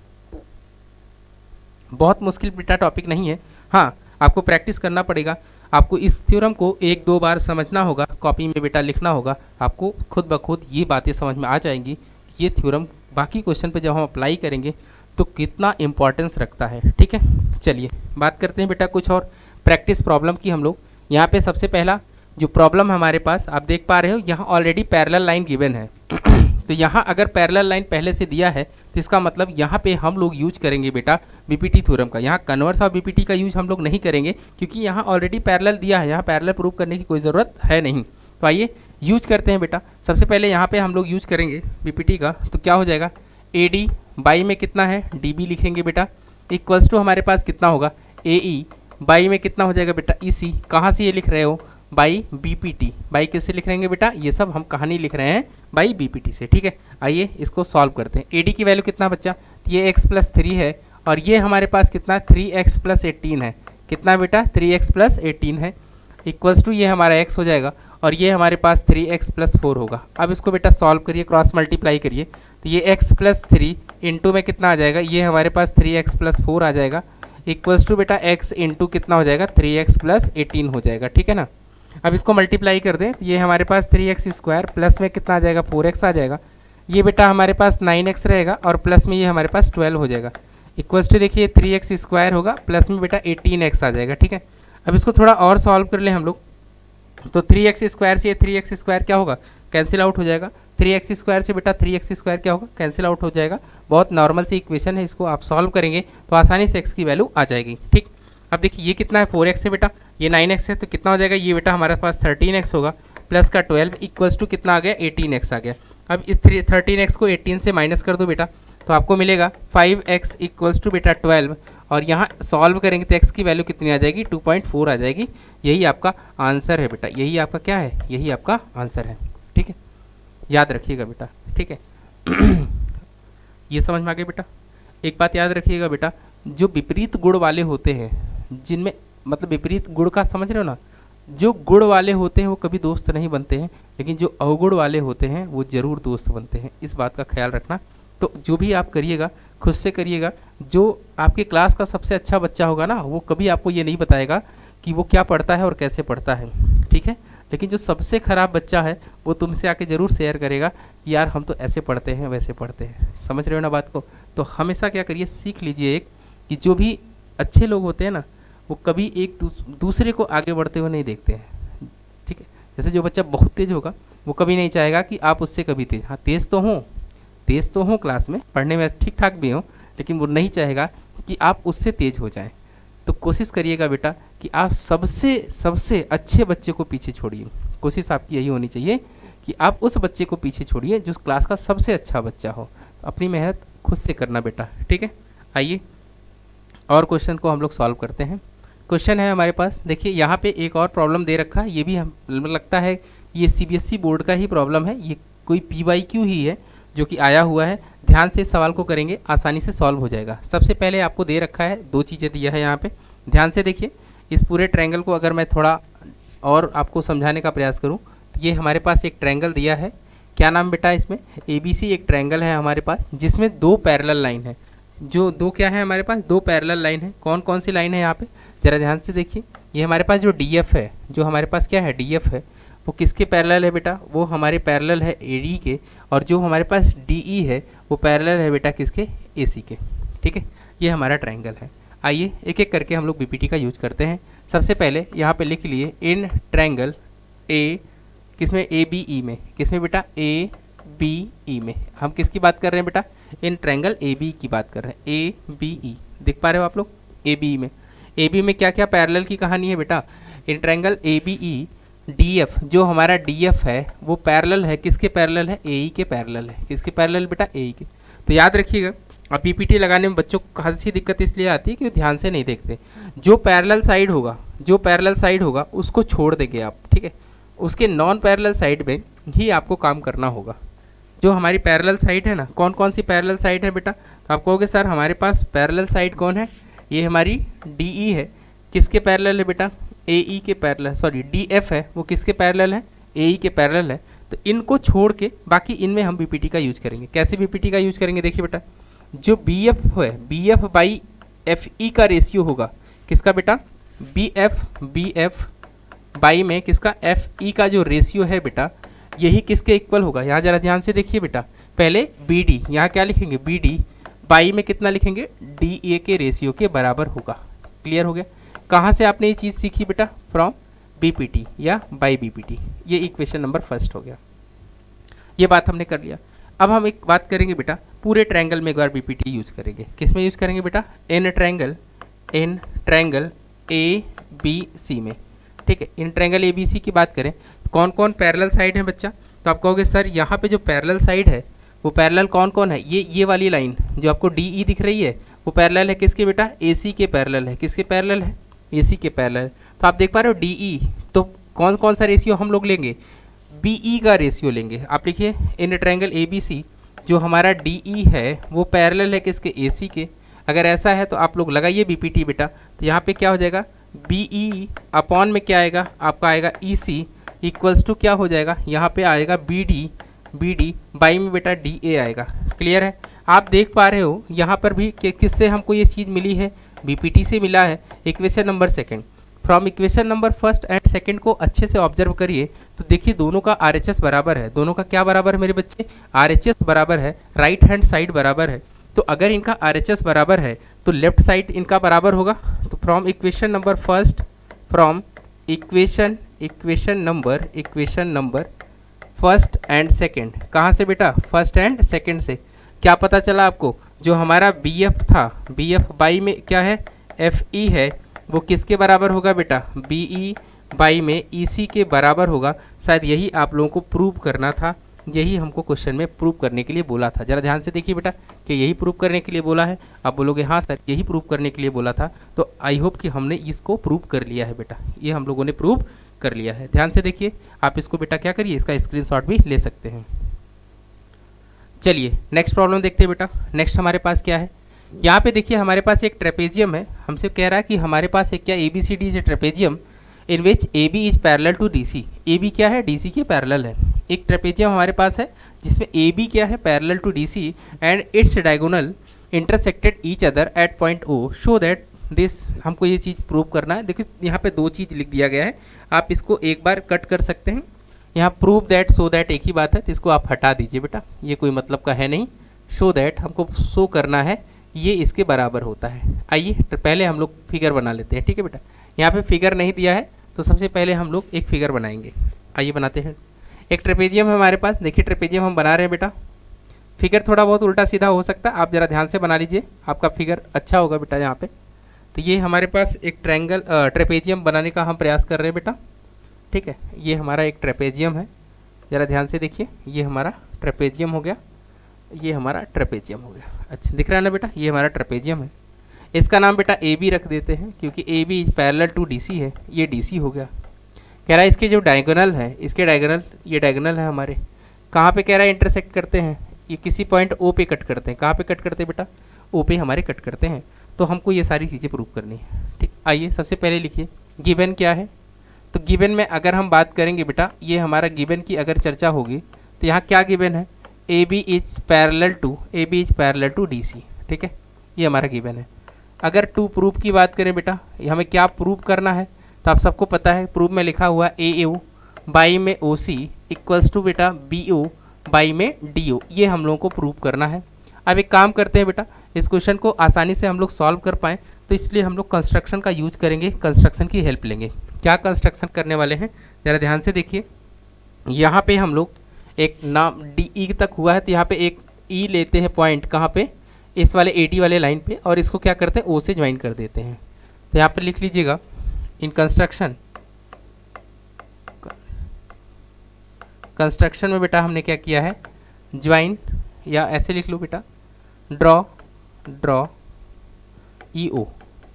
Speaker 1: बहुत मुश्किल बेटा टॉपिक नहीं है, हाँ आपको प्रैक्टिस करना पड़ेगा। आपको इस थ्योरम को एक दो बार समझना होगा, कॉपी में बेटा लिखना होगा, आपको खुद ब खुद ये बातें समझ में आ जाएंगी। ये थ्योरम बाकी क्वेश्चन पे जब हम अप्लाई करेंगे तो कितना इम्पोर्टेंस रखता है। ठीक है, चलिए बात करते हैं बेटा कुछ और प्रैक्टिस प्रॉब्लम की। हम लोग यहाँ पे सबसे पहला जो प्रॉब्लम हमारे पास आप देख पा रहे हो, यहाँ ऑलरेडी पैरेलल लाइन गिवन है तो यहाँ अगर पैरेलल लाइन पहले से दिया है तो इसका मतलब यहाँ पे हम लोग यूज करेंगे बेटा बीपीटी थ्योरम का। यहाँ कन्वर्स और बीपीटी का यूज हम लोग नहीं करेंगे क्योंकि यहाँ ऑलरेडी पैरेलल दिया है, यहाँ पैरेलल प्रूव करने की कोई ज़रूरत है नहीं। तो आइए यूज करते हैं बेटा। सबसे पहले यहाँ पे हम लोग यूज करेंगे बीपीटी का, तो क्या हो जाएगा AD बाई में कितना है DB लिखेंगे बेटा, इक्वल्स टू हमारे पास कितना होगा AE बाई में कितना हो जाएगा बेटा EC। कहाँ से ये लिख रहे हो बाई BPT, बाई किससे लिख रहेंगे बेटा, ये सब हम कहानी लिख रहे हैं बाई BPT से। ठीक है, आइए इसको सॉल्व करते हैं। AD की वैल्यू कितना बच्चा, ये x + 3 है और ये हमारे पास कितना 3x + 18 है। कितना बेटा 3x + 18 है, इक्वल्स टू ये हमारा x हो जाएगा और ये हमारे पास 3x + 4 होगा। अब इसको बेटा सॉल्व करिए, क्रॉस मल्टीप्लाई करिए, तो ये x + 3 इंटू में कितना आ जाएगा, ये हमारे पास 3x + 4 आ जाएगा, इक्वल्स टू बेटा x इंटू कितना हो जाएगा 3x + 18 हो जाएगा। ठीक है ना, अब इसको मल्टीप्लाई कर दें तो ये हमारे पास 3x² प्लस में कितना आ जाएगा 4x आ जाएगा, ये बेटा हमारे पास 9x रहेगा और प्लस में ये हमारे पास 12 हो जाएगा, इक्वल्स टू देखिए 3x² होगा प्लस में बेटा 18x आ जाएगा। ठीक है, अब इसको थोड़ा और सॉल्व कर लें हम लोग, तो 3x² से 3x² क्या होगा कैंसिल आउट हो जाएगा, 3x² से बेटा 3x² क्या होगा कैंसिल आउट हो जाएगा। बहुत नॉर्मल सी इक्वेशन है, इसको आप सॉल्व करेंगे तो आसानी से x की वैल्यू आ जाएगी। ठीक, अब देखिए ये कितना है 4x है बेटा, ये 9x है, तो कितना हो जाएगा ये बेटा हमारे पास 13x होगा प्लस का 12 इक्वल्स टू कितना आ गया 18x आ गया। अब इस 13x को 18 से माइनस कर दो बेटा, तो आपको मिलेगा 5x इक्वल्स टू बेटा 12 और यहाँ सॉल्व करेंगे तो x की वैल्यू कितनी आ जाएगी 2.4 आ जाएगी। यही आपका आंसर है बेटा, यही आपका क्या है, यही आपका आंसर है। ठीक है, याद रखिएगा बेटा। ठीक है ये समझ में आ गया बेटा। एक बात याद रखिएगा बेटा, जो विपरीत गुण वाले होते हैं, जिनमें मतलब विपरीत गुण का समझ रहे हो ना, जो गुण वाले होते हैं वो कभी दोस्त नहीं बनते हैं, लेकिन जो अवगुण वाले होते हैं वो ज़रूर दोस्त बनते हैं। इस बात का ख्याल रखना। तो जो भी आप करिएगा खुद से करिएगा। जो आपके क्लास का सबसे अच्छा बच्चा होगा ना, वो कभी आपको ये नहीं बताएगा कि वो क्या पढ़ता है और कैसे पढ़ता है। ठीक है, लेकिन जो सबसे ख़राब बच्चा है वो तुमसे आके ज़रूर शेयर करेगा कि यार हम तो ऐसे पढ़ते हैं वैसे पढ़ते हैं। समझ रहे हो ना बात को। तो हमेशा क्या करिए, सीख लीजिए एक कि जो भी अच्छे लोग होते हैं ना, वो कभी एक दूसरे को आगे बढ़ते हुए नहीं देखते हैं। ठीक है, जैसे जो बच्चा बहुत तेज़ होगा वो कभी नहीं चाहेगा कि आप उससे कभी तेज़, हाँ तेज़ तो हूँ क्लास में पढ़ने में ठीक ठाक भी हूँ, लेकिन वो नहीं चाहेगा कि आप उससे तेज़ हो जाएं। तो कोशिश करिएगा बेटा कि आप सबसे अच्छे बच्चे को पीछे छोड़िए। कोशिश आपकी यही होनी चाहिए कि आप उस बच्चे को पीछे छोड़िए जो क्लास का सबसे अच्छा बच्चा हो। अपनी मेहनत खुद से करना बेटा। ठीक है, आइए और क्वेश्चन को हम लोग सॉल्व करते हैं। क्वेश्चन है हमारे पास, देखिए यहाँ पे एक और प्रॉब्लम दे रखा है, ये भी हम लगता है ये CBSE बोर्ड का ही प्रॉब्लम है, ये कोई PYQ ही है जो कि आया हुआ है। ध्यान से इस सवाल को करेंगे आसानी से सॉल्व हो जाएगा। सबसे पहले आपको दे रखा है, दो चीज़ें दिया है यहाँ पे, ध्यान से देखिए। इस पूरे ट्रायंगल को अगर मैं थोड़ा और आपको समझाने का प्रयास करूँ तो ये हमारे पास एक ट्रायंगल दिया है। क्या नाम बेटा इसमें, ABC एक ट्रायंगल है हमारे पास जिसमें दो पैरेलल लाइन है। जो दो क्या है हमारे पास, दो पैरेलल लाइन है। कौन कौन सी लाइन है यहाँ पे ज़रा ध्यान से देखिए। ये हमारे पास जो DF है, जो हमारे पास क्या है DF है, वो किसके पैरेलल है बेटा, वो हमारे पैरेलल है AD के। और जो हमारे पास DE है वो पैरेलल है बेटा किसके, AC के। ठीक है, ये हमारा ट्रायंगल है। आइए एक एक करके हम लोग BPT का यूज करते हैं। सबसे पहले यहाँ पे लिख लिए इन ट्रायंगल A किसमें ABE में, किसमें बेटा ABE में। हम किसकी बात कर रहे हैं बेटा, इन ट्रायंगल AB की बात कर रहे हैं, ABE देख पा रहे हो आप लोग। ABE में, AB में क्या क्या पैरेलल की कहानी है बेटा, इन ट्रायंगल ABE DF, जो हमारा DF है वो पैरेलल है किसके पैरेलल है, AE के पैरेलल है। किसके पैरेलल बेटा, AE के। तो याद रखिएगा, अब BPT लगाने में बच्चों को खासी दिक्कत इसलिए आती है कि वो ध्यान से नहीं देखते। जो पैरेलल साइड होगा, जो पैरेलल साइड होगा उसको छोड़ देंगे आप। ठीक है, उसके नॉन पैरेलल साइड में ही आपको काम करना होगा। जो हमारी पैरेलल साइड है ना, कौन कौन सी पैरेलल साइड है बेटा, तो आप कहोगे सर हमारे पास पैरेलल साइड कौन है, ये हमारी DE है। किसके पैरेलल है बेटा, AE के पैरेलल, सॉरी DF है वो किसके पैरेलल है, AE के पैरेलल है। तो इनको छोड़ के बाकी इनमें हम BPT का यूज करेंगे। कैसे BPT का यूज करेंगे, देखिए बेटा, जो BF है, BF बाई FE का रेशियो होगा किसका बेटा, BF बाई में किसका, FE का जो रेशियो है बेटा, यही किसके इक्वल होगा। यहाँ जरा ध्यान से देखिए बेटा, पहले BD, यहाँ क्या लिखेंगे BD बाई में कितना लिखेंगे, डी ए के रेशियो के बराबर होगा। क्लियर हो गया। कहाँ से आपने ये चीज़ सीखी बेटा, फ्रॉम बीपीटी या बाई बीपीटी। ये इक्वेशन नंबर फर्स्ट हो गया, ये बात हमने कर लिया। अब हम एक बात करेंगे बेटा, पूरे ट्रायंगल में एक बार बीपीटी यूज करेंगे। किस में यूज करेंगे बेटा, इन ट्रायंगल ए बी सी में। ठीक है, इन ट्रायंगल ए बी सी की बात करें तो कौन कौन पैरेलल साइड है बच्चा, तो आप कहोगे सर यहाँ पे जो पैरेलल साइड है वो पैरेलल कौन कौन है, ये वाली लाइन जो आपको डी ई दिख रही है वो पैरेलल है किसके बेटा, ए सी के पैरेलल है। किसके पैरेलल है, ए सी के पैरेलल। तो आप देख पा रहे हो डी ई, तो कौन कौन सा रेशियो हम लोग लेंगे, बी ई का रेशियो लेंगे। आप लिखिए इन ट्रायंगल ए बी सी जो हमारा डी ई है वो पैरेलल है किसके, ए सी के। अगर ऐसा है तो आप लोग लगाइए बीपीटी बेटा, तो यहाँ पे क्या हो जाएगा, बी ई अपॉन में क्या आएगा आपका, आएगा ई सी इक्वल्स टू क्या हो जाएगा, यहाँ पे आएगा बी डी बाई में बेटा डी ए आएगा। क्लियर है। आप देख पा रहे हो यहाँ पर भी कि किससे हमको ये चीज़ मिली है, बीपीटी से मिला है। Equation number second, from equation number first and second को अच्छे से ऑब्जर्व करिए तो देखिए दोनों का आरएचएस बराबर है। दोनों का क्या बराबर है मेरे बच्चे, आरएचएस बराबर है, राइट हैंड साइड बराबर है। तो अगर इनका आरएचएस बराबर है तो लेफ्ट साइड इनका बराबर होगा। तो from equation number first, from equation number first and second, कहाँ से बेटा, फर्स्ट एंड सेकंड से क्या पता चला आपको, जो हमारा बी एफ था, बी एफ बाई में क्या है, एफ ई है, वो किसके बराबर होगा बेटा, बी ई बाई में ई सी के बराबर होगा। शायद यही आप लोगों को प्रूव करना था, यही हमको क्वेश्चन में प्रूव करने के लिए बोला था। ज़रा ध्यान से देखिए बेटा कि यही प्रूव करने के लिए बोला है। आप बोलोगे हाँ सर यही प्रूव करने के लिए बोला था, तो आई होप कि हमने इसको प्रूव कर लिया है बेटा, ये हम लोगों ने प्रूव कर लिया है। ध्यान से देखिए, आप इसको बेटा क्या करिए, इसका स्क्रीनशॉट भी ले सकते हैं। चलिए नेक्स्ट प्रॉब्लम देखते हैं बेटा। नेक्स्ट हमारे पास क्या है, यहाँ पे देखिए हमारे पास एक ट्रेपेजियम है। हमसे कह रहा है कि हमारे पास एक क्या, A B C D is a trapezium in which A B is parallel to D C. A B क्या है, डी सी के पैरेलल है। एक ट्रेपेजियम हमारे पास है जिसमें ए बी क्या है, parallel to D C and its diagonal intersected each other at point O show that this. हमको ये चीज़ प्रूव करना है। देखिए यहाँ पे दो चीज़ लिख दिया गया है, आप इसको एक बार कट कर सकते हैं। यहाँ प्रूव दैट सो दैट एक ही बात है, तो इसको आप हटा दीजिए बेटा, ये कोई मतलब का है नहीं। शो दैट हमको शो करना है ये इसके बराबर होता है। आइए पहले हम लोग फिगर बना लेते हैं। ठीक है बेटा, यहाँ पे फिगर नहीं दिया है तो सबसे पहले हम लोग एक फिगर बनाएंगे। आइए बनाते हैं। एक ट्रेपेजियम है हमारे पास, देखिए ट्रेपेजियम हम बना रहे हैं बेटा। फिगर थोड़ा बहुत उल्टा सीधा हो सकता है, आप ज़रा ध्यान से बना लीजिए, आपका फिगर अच्छा होगा बेटा यहाँ पे। तो ये हमारे पास एक ट्रेपेजियम बनाने का हम प्रयास कर रहे हैं बेटा। ठीक है, ये हमारा एक ट्रेपेजियम है, ज़रा ध्यान से देखिए, ये हमारा ट्रेपेजियम हो गया, ये हमारा ट्रेपेजियम हो गया। अच्छा दिख रहा है ना बेटा, ये हमारा ट्रेपेजियम है। इसका नाम बेटा ए बी रख देते हैं क्योंकि A B parallel to D C है, ये डी सी हो गया। कह रहा है इसके जो डायगोनल है, इसके डायगोनल, ये डायगोनल है हमारे, कहाँ पे कह रहा है इंटरसेक्ट करते हैं, ये किसी पॉइंट ओ पे कट करते हैं। कहाँ पे कट करते हैं बेटा, ओ पे हमारे कट करते हैं। तो हमको ये सारी चीज़ें प्रूव करनी है। ठीक, आइए सबसे पहले लिखिए गिवन क्या है। तो गिवन में अगर हम बात करेंगे बेटा, ये हमारा गिवन की अगर चर्चा होगी तो यहाँ क्या गिवन है, A B is parallel to D C. ठीक है, ये हमारा गिवन है। अगर टू प्रूफ की बात करें बेटा, हमें क्या प्रूव करना है, तो आप सबको पता है प्रूफ में लिखा हुआ ए ओ बाई में ओ सी इक्वल्स टू बेटा बी ओ बाई में डी ओ, ये हम लोगों को प्रूव करना है। अब एक काम करते हैं बेटा, इस क्वेश्चन को आसानी से हम लोग सॉल्व कर पाएँ तो इसलिए हम लोग कंस्ट्रक्शन का यूज करेंगे, कंस्ट्रक्शन की हेल्प लेंगे। क्या कंस्ट्रक्शन करने वाले हैं, ज़रा ध्यान से देखिए। यहाँ पे हम लोग एक नाम डी ई तक हुआ है, तो यहाँ पे एक ई लेते हैं पॉइंट, कहाँ पे, इस वाले ए डी वाले लाइन पे, और इसको क्या करते हैं ओ से ज्वाइन कर देते हैं। तो यहाँ पे लिख लीजिएगा इन कंस्ट्रक्शन में बेटा हमने क्या किया है, ज्वाइन, या ऐसे लिख लो बेटा ड्रॉ ई ओ,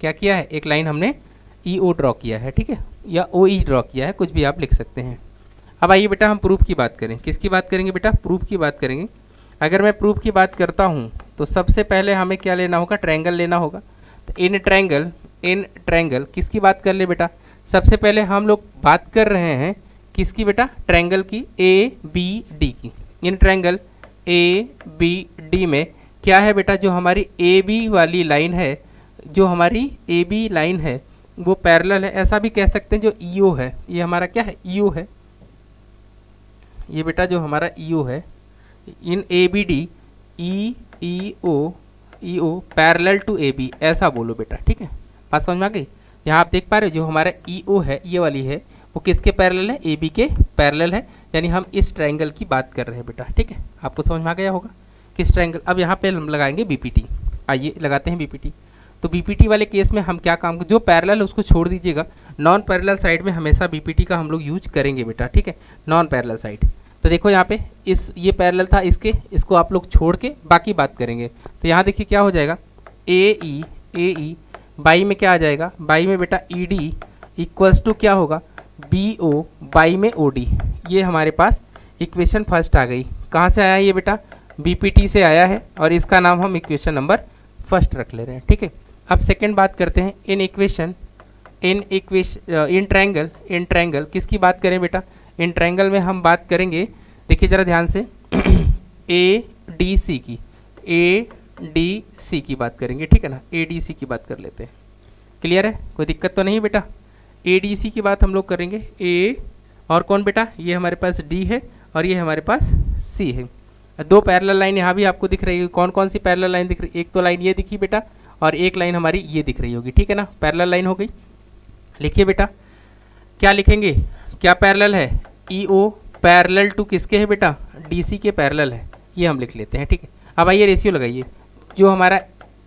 Speaker 1: क्या किया है, एक लाइन हमने ई ओ ड्रॉ किया है। ठीक है, या ओ ई ड्रॉ किया है, कुछ भी आप लिख सकते हैं। अब आइए बेटा हम प्रूफ की बात करें। किसकी बात करेंगे बेटा, प्रूफ की बात करेंगे। अगर मैं प्रूफ की बात करता हूँ तो सबसे पहले हमें क्या लेना होगा, ट्रायंगल लेना होगा। तो इन ट्रायंगल किसकी बात कर ले बेटा, सबसे पहले हम लोग बात कर रहे हैं किसकी बेटा, ट्रायंगल की ए बी डी की। In triangle A B D में क्या है बेटा, जो हमारी ए बी वाली लाइन है, जो हमारी ए बी लाइन है वो पैरेलल है, ऐसा भी कह सकते हैं। जो ई ओ है, ये हमारा क्या है, ई ओ है, ये बेटा जो हमारा ई ओ है, in A B D E O E O parallel to A B, ऐसा बोलो बेटा, ठीक है। बात समझ में आ गई। यहाँ आप देख पा रहे हो जो हमारा ई ओ है, ये वाली है, वो किसके पैरेलल है, ए बी के पैरेलल है, यानी हम इस ट्रायंगल की बात कर रहे हैं बेटा, ठीक है। आपको समझ में आ गया होगा किस ट्रायंगल। अब यहाँ पे हम लगाएंगे बीपीटी। आइए लगाते हैं बीपीटी। तो बीपीटी वाले केस में हम क्या काम, जो पैरेलल है उसको छोड़ दीजिएगा, नॉन पैरेलल साइड में हमेशा बीपीटी का हम लोग यूज करेंगे बेटा, ठीक है, नॉन पैरेलल साइड। तो देखो यहाँ पे ये पैरेलल था इसको आप लोग छोड़ के बाकी बात करेंगे। तो यहाँ देखिए क्या हो जाएगा, ए ई बाई में क्या आ जाएगा, बाई में बेटा ई डी इक्वल्स टू क्या होगा, बी ओ बाई में ओ डी। ये हमारे पास इक्वेशन फर्स्ट आ गई। कहाँ से आया ये बेटा, बीपीटी से आया है, और इसका नाम हम इक्वेशन नंबर फर्स्ट रख ले रहे हैं, ठीक है। अब सेकेंड बात करते हैं, इन ट्रायंगल किसकी बात करें बेटा, इन ट्रायंगल में हम बात करेंगे, देखिए ज़रा ध्यान से, ए डी सी की बात करेंगे, ठीक है ना, ए डी सी की बात कर लेते हैं। क्लियर है, कोई दिक्कत तो नहीं बेटा। ए डी सी की बात हम लोग करेंगे। ए और कौन बेटा, ये हमारे पास डी है और ये हमारे पास सी है। दो पैरेलल लाइन यहाँ भी आपको दिख रही है। कौन कौन सी पैरेलल लाइन दिख रही है, एक तो लाइन ये दिखी बेटा, और एक लाइन हमारी ये दिख रही होगी, ठीक है ना, पैरेलल लाइन हो गई। लिखिए बेटा, क्या लिखेंगे, क्या पैरेलल है, ई ओ पैरेलल टू किसके है बेटा, डी सी के पैरेलल है, ये हम लिख लेते हैं, ठीक है। अब आइए रेशियो लगाइए, जो हमारा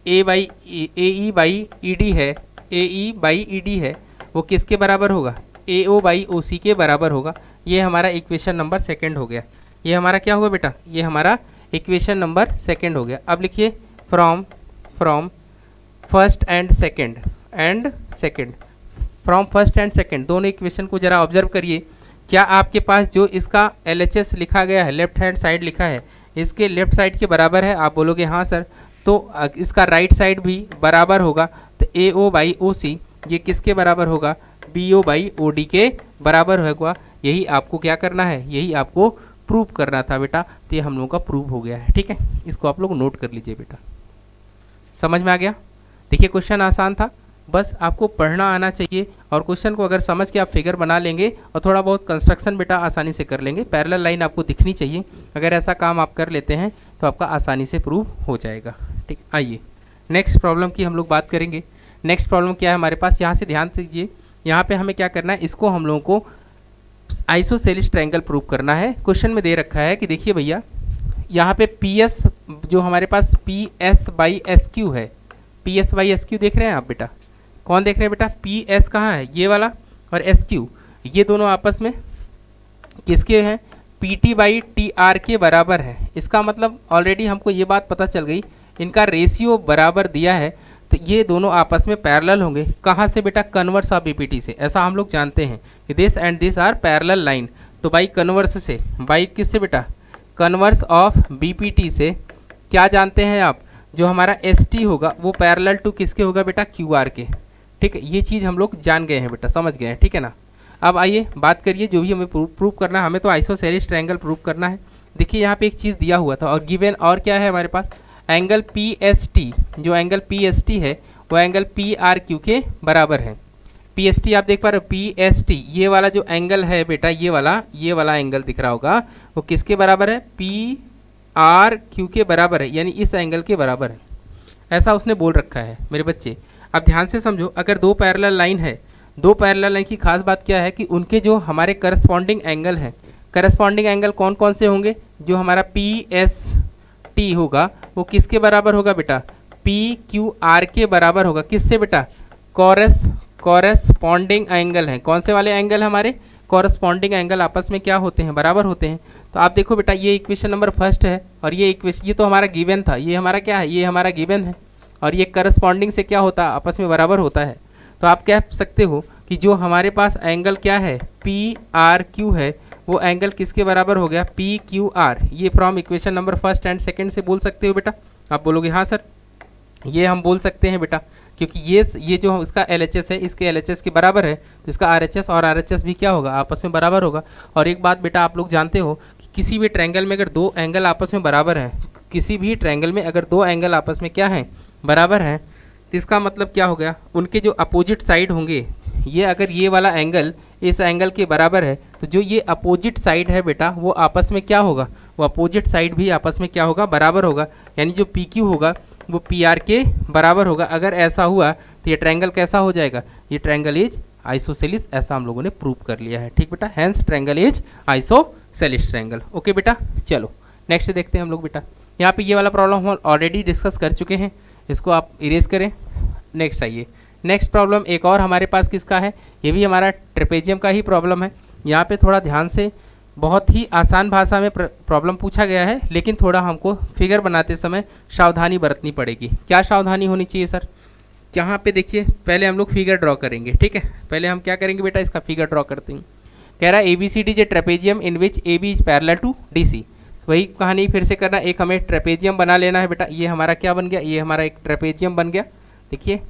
Speaker 1: ए ई बाई ई डी है, ए ई बाई ई डी है, वो किसके बराबर होगा, ए ओ बाई ओ सी के बराबर होगा। ये हमारा इक्वेशन नंबर सेकंड हो गया। ये हमारा क्या होगा बेटा, ये हमारा इक्वेशन नंबर सेकंड हो गया। अब लिखिए from first and second, from first and second दोनों इक्वेशन को जरा ऑब्जर्व करिए। क्या आपके पास जो इसका LHS लिखा गया है, लेफ्ट हैंड साइड लिखा है, इसके लेफ्ट साइड के बराबर है? आप बोलोगे हाँ सर, तो इसका राइट साइड भी बराबर होगा। तो ए ओ बाई ओ सी ये किसके बराबर होगा, B O by O D के बराबर होगा। यही आपको क्या करना है, यही आपको प्रूव करना था बेटा। तो ये हम लोगों का प्रूव हो गया है, ठीक है। इसको आप लोग नोट कर लीजिए बेटा। समझ में आ गया? देखिए क्वेश्चन आसान था, बस आपको पढ़ना आना चाहिए, और क्वेश्चन को अगर समझ के आप फिगर बना लेंगे और थोड़ा बहुत कंस्ट्रक्शन बेटा आसानी से कर लेंगे। पैरेलल लाइन आपको दिखनी चाहिए, अगर ऐसा काम आप कर लेते हैं तो आपका आसानी से प्रूव हो जाएगा, ठीक। आइए नेक्स्ट प्रॉब्लम की हम लोग बात करेंगे। नेक्स्ट प्रॉब्लम क्या है हमारे पास, यहाँ से ध्यान दीजिए। यहाँ पे हमें क्या करना है, इसको हम लोगों को आइसोसेलेस ट्रायंगल प्रूव करना है। क्वेश्चन में दे रखा है कि देखिए भैया, यहाँ पे पी एस, जो हमारे पास P S by S Q है, P S by S Q देख रहे हैं आप बेटा, कौन देख रहे हैं बेटा, पी एस कहाँ है, ये वाला, और एस क्यू, ये दोनों आपस में किसके हैं, P T by T R के बराबर है। इसका मतलब ऑलरेडी हमको ये बात पता चल गई, इनका रेशियो बराबर दिया है, तो ये दोनों आपस में पैरेलल होंगे। कहाँ से बेटा, कन्वर्स ऑफ बीपीटी से। ऐसा हम लोग जानते हैं कि this and this are parallel line. तो बाई कन्वर्स से, बाई किससे बेटा, कन्वर्स ऑफ बीपीटी से क्या जानते हैं आप, जो हमारा एस टी होगा वो पैरेलल टू किसके होगा बेटा, क्यू आर के, ठीक है। ये चीज़ हम लोग जान गए हैं बेटा, समझ गए हैं, ठीक है ना। अब आइए बात करिए, जो भी हमें प्रूव करना है, हमें तो आइसोसेलेस ट्रायंगल प्रूव करना है। देखिए यहाँ पे एक चीज़ दिया हुआ था, और गिवन और क्या है हमारे पास, एंगल पी एस टी, जो एंगल पी एस टी है वो एंगल पी आर क्यू के बराबर है। पी एस टी आप देख पा रहे हो, पी एस टी ये वाला जो एंगल है बेटा, ये वाला एंगल दिख रहा होगा, वो किसके बराबर है, पी आर क्यू के बराबर है, यानी इस एंगल के बराबर है। ऐसा उसने बोल रखा है मेरे बच्चे। अब ध्यान से समझो, अगर दो पैरेलल लाइन है, दो पैरेलल लाइन की खास बात क्या है कि उनके जो हमारे करस्पॉन्डिंग एंगल हैं, करस्पॉन्डिंग एंगल कौन कौन से होंगे, जो हमारा पी एस टी होगा वो किसके बराबर होगा बेटा, पी क्यू आर के बराबर होगा। किससे बेटा, कॉरेस्पॉन्डिंग एंगल हैं। कौन से वाले एंगल हमारे, कॉरेस्पॉन्डिंग एंगल आपस में क्या होते हैं, बराबर होते हैं। तो आप देखो बेटा, ये इक्वेशन नंबर फर्स्ट है, और ये इक्वेशन, ये तो हमारा गिवन था, ये हमारा क्या है, ये हमारा गिवन है, और ये करस्पॉन्डिंग से क्या होता है, आपस में बराबर होता है। तो आप कह सकते हो कि जो हमारे पास एंगल क्या है, पी आर क्यू है, वो एंगल किसके बराबर हो गया, पी क्यू आर। ये from equation number first and second से बोल सकते हो बेटा। आप बोलोगे हाँ सर, ये हम बोल सकते हैं बेटा, क्योंकि ये जो इसका LHS है, इसके LHS के बराबर है, तो इसका RHS और RHS भी क्या होगा, आपस में बराबर होगा। और एक बात बेटा, आप लोग जानते हो कि किसी भी ट्रायंगल में अगर दो एंगल आपस में बराबर हैं, किसी भी ट्रायंगल में अगर दो एंगल आपस में क्या हैं, बराबर हैं, तो इसका मतलब क्या हो गया, उनके जो अपोजिट साइड होंगे, ये अगर ये वाला एंगल इस एंगल के बराबर है, तो जो ये अपोजिट साइड है बेटा, वो आपस में क्या होगा, वो अपोजिट साइड भी आपस में क्या होगा, बराबर होगा। यानी जो PQ होगा वो पी आर के बराबर होगा। अगर ऐसा हुआ तो ये ट्रायंगल कैसा हो जाएगा, ये ट्रायंगल इज आइसोसेलिस, ऐसा हम लोगों ने प्रूव कर लिया है। ठीक बेटा, hence triangle is isosceles triangle. Okay बेटा, चलो नेक्स्ट देखते हैं हम लोग बेटा। यहाँ पे ये वाला प्रॉब्लम हम ऑलरेडी डिस्कस कर चुके हैं, इसको आप इरेज करें। नेक्स्ट आइए, नेक्स्ट प्रॉब्लम एक और हमारे पास किसका है, ये भी हमारा ट्रेपेजियम का ही प्रॉब्लम है। यहाँ पे थोड़ा ध्यान से, बहुत ही आसान भाषा में प्रॉब्लम पूछा गया है, लेकिन थोड़ा हमको फिगर बनाते समय सावधानी बरतनी पड़ेगी। क्या सावधानी होनी चाहिए सर, यहाँ पे देखिए पहले हम लोग फिगर ड्रॉ करेंगे। ठीक है, पहले हम क्या करेंगे बेटा, इसका फिगर ड्रॉ करते हैं। कह रहा है ABCD is a trapezium in which AB is parallel to DC। वही कहानी फिर से करना, एक हमें ट्रेपेजियम बना लेना है बेटा। ये हमारा क्या बन गया, ये हमारा एक ट्रेपेजियम बन गया। देखिए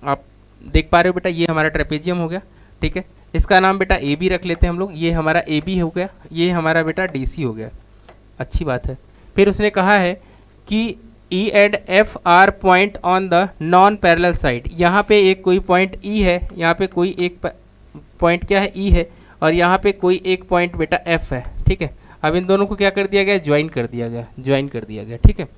Speaker 1: आप देख पा रहे हो बेटा, ये हमारा ट्रेपेजियम हो गया। ठीक है, इसका नाम बेटा AB रख लेते हैं हम लोग। ये हमारा AB हो गया, ये हमारा बेटा DC हो गया। अच्छी बात है। फिर उसने कहा है कि E and F are point on the non parallel side. यहाँ पे एक कोई पॉइंट E है, यहाँ पे कोई एक पॉइंट क्या है, E है, और यहाँ पे कोई एक पॉइंट बेटा F है। ठीक है, अब इन दोनों को क्या कर दिया गया, ज्वाइन कर दिया गया, ज्वाइन कर दिया गया। ठीक है,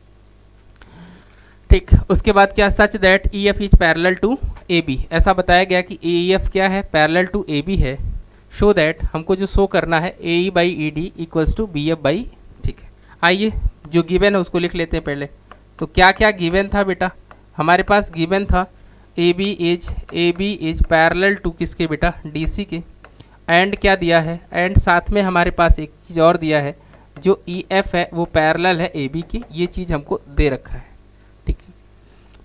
Speaker 1: ठीक, उसके बाद क्या, such that EF is parallel to AB, ऐसा बताया गया कि EF क्या है, पैरेलल टू AB है। शो दैट, हमको जो शो करना है AE by ED equals to BF by. ठीक है, आइए जो गिवन है उसको लिख लेते हैं पहले। तो क्या क्या गिवन था बेटा, हमारे पास गिवन था AB इज पैरेलल टू किसके बेटा, DC के। एंड क्या दिया है, एंड साथ में हमारे पास एक चीज़ और दिया है, जो EF है वो पैरेलल है AB के। ये चीज़ हमको दे रखा है। ठीक है,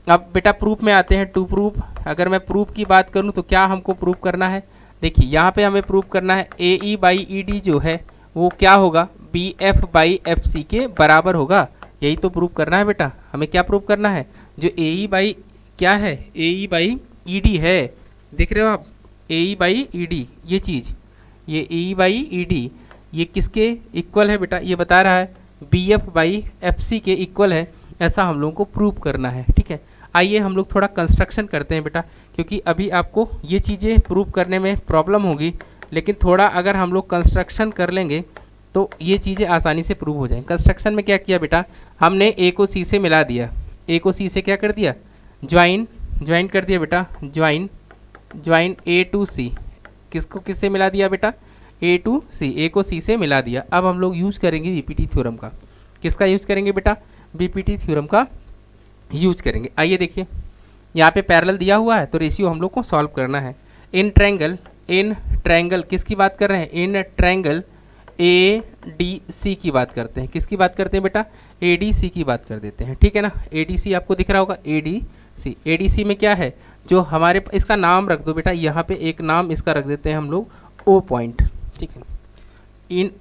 Speaker 1: अब बेटा प्रूफ में आते हैं। टू प्रूफ, अगर मैं प्रूफ की बात करूं तो क्या हमको प्रूफ करना है, देखिए यहाँ पे हमें प्रूफ करना है AE बाई ED जो है वो क्या होगा, BF बाई FC के बराबर होगा। यही तो प्रूफ करना है बेटा, हमें क्या प्रूफ करना है, जो AE बाई क्या है, AE बाई ED है। देख रहे हो आप, AE बाई ED, ये चीज़, ये AE बाई ED ये किसके इक्वल है बेटा, ये बता रहा है BF बाई FC के इक्वल है। ऐसा हम लोगों को प्रूव करना है। ठीक है, आइए हम लोग थोड़ा कंस्ट्रक्शन करते हैं बेटा, क्योंकि अभी आपको ये चीज़ें प्रूव करने में प्रॉब्लम होगी, लेकिन थोड़ा अगर हम लोग कंस्ट्रक्शन कर लेंगे तो ये चीज़ें आसानी से प्रूव हो जाएंगी। कंस्ट्रक्शन में क्या किया बेटा, हमने A को C से मिला दिया, A को C से क्या कर दिया, ज्वाइन कर दिया बेटा, ज्वाइन A टू C, किसको किससे मिला दिया बेटा, A टू C, A को C से मिला दिया। अब हम लोग यूज़ करेंगे BPT थ्योरम का। किसका यूज़ करेंगे बेटा, BPT थ्योरम का यूज करेंगे। आइए देखिए, यहाँ पे पैरेलल दिया हुआ है तो रेशियो हम लोग को सॉल्व करना है। इन ट्रायंगल किसकी बात कर रहे हैं, इन ट्रायंगल ADC की बात करते हैं। किसकी बात करते हैं बेटा, ADC की बात कर देते हैं। ठीक है ना, ADC आपको दिख रहा होगा, ADC में क्या है, जो हमारे इसका नाम रख दो बेटा, यहाँ पे एक नाम इसका रख देते हैं हम लोग O पॉइंट। ठीक है, इन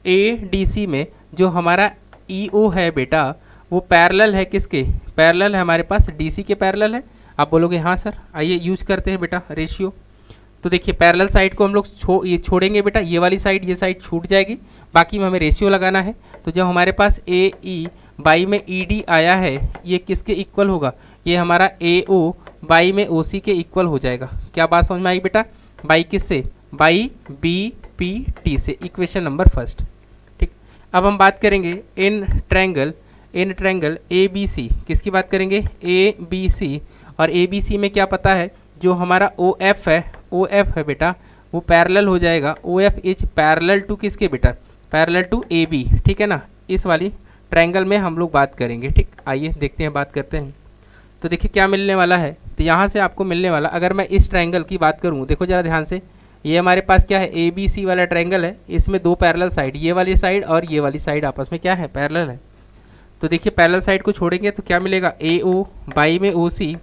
Speaker 1: ADC में जो हमारा EO है बेटा वो पैरेलल है किसके, पैरेलल है हमारे पास DC के पैरेलल है। आप बोलोगे हाँ सर, आइए यूज करते हैं बेटा रेशियो। तो देखिए पैरेलल साइड को हम लोग छोड़ेंगे बेटा, ये वाली साइड, ये साइड छूट जाएगी, बाकी में हमें रेशियो लगाना है। तो जब हमारे पास AE बाई में ED आया है, ये किसके इक्वल होगा, ये हमारा AO बाई में OC के इक्वल हो जाएगा। क्या बात समझ में आई बेटा, बाई किससे, बाई BPT से, इक्वेशन नंबर फर्स्ट। ठीक, अब हम बात करेंगे इन ट्रायंगल ABC, किसकी बात करेंगे, ABC, और ABC में क्या पता है, जो हमारा OF है बेटा वो पैरेलल हो जाएगा। OF इज पैरेलल टू किसके बेटा, पैरेलल टू AB। ठीक है ना, इस वाली ट्रायंगल में हम लोग बात करेंगे। ठीक, आइए देखते हैं, बात करते हैं। तो देखिए क्या मिलने वाला है, तो यहाँ से आपको मिलने वाला, अगर मैं इस ट्रायंगल की बात करूँ, देखो जरा ध्यान से, ये हमारे पास क्या है, ABC वाला ट्रायंगल है, इसमें दो पैरेलल साइड, ये वाली साइड और ये वाली साइड आपस में क्या है, पैरेलल है। तो देखिए पैरेलल साइड को छोड़ेंगे तो क्या मिलेगा, AO बाई में OC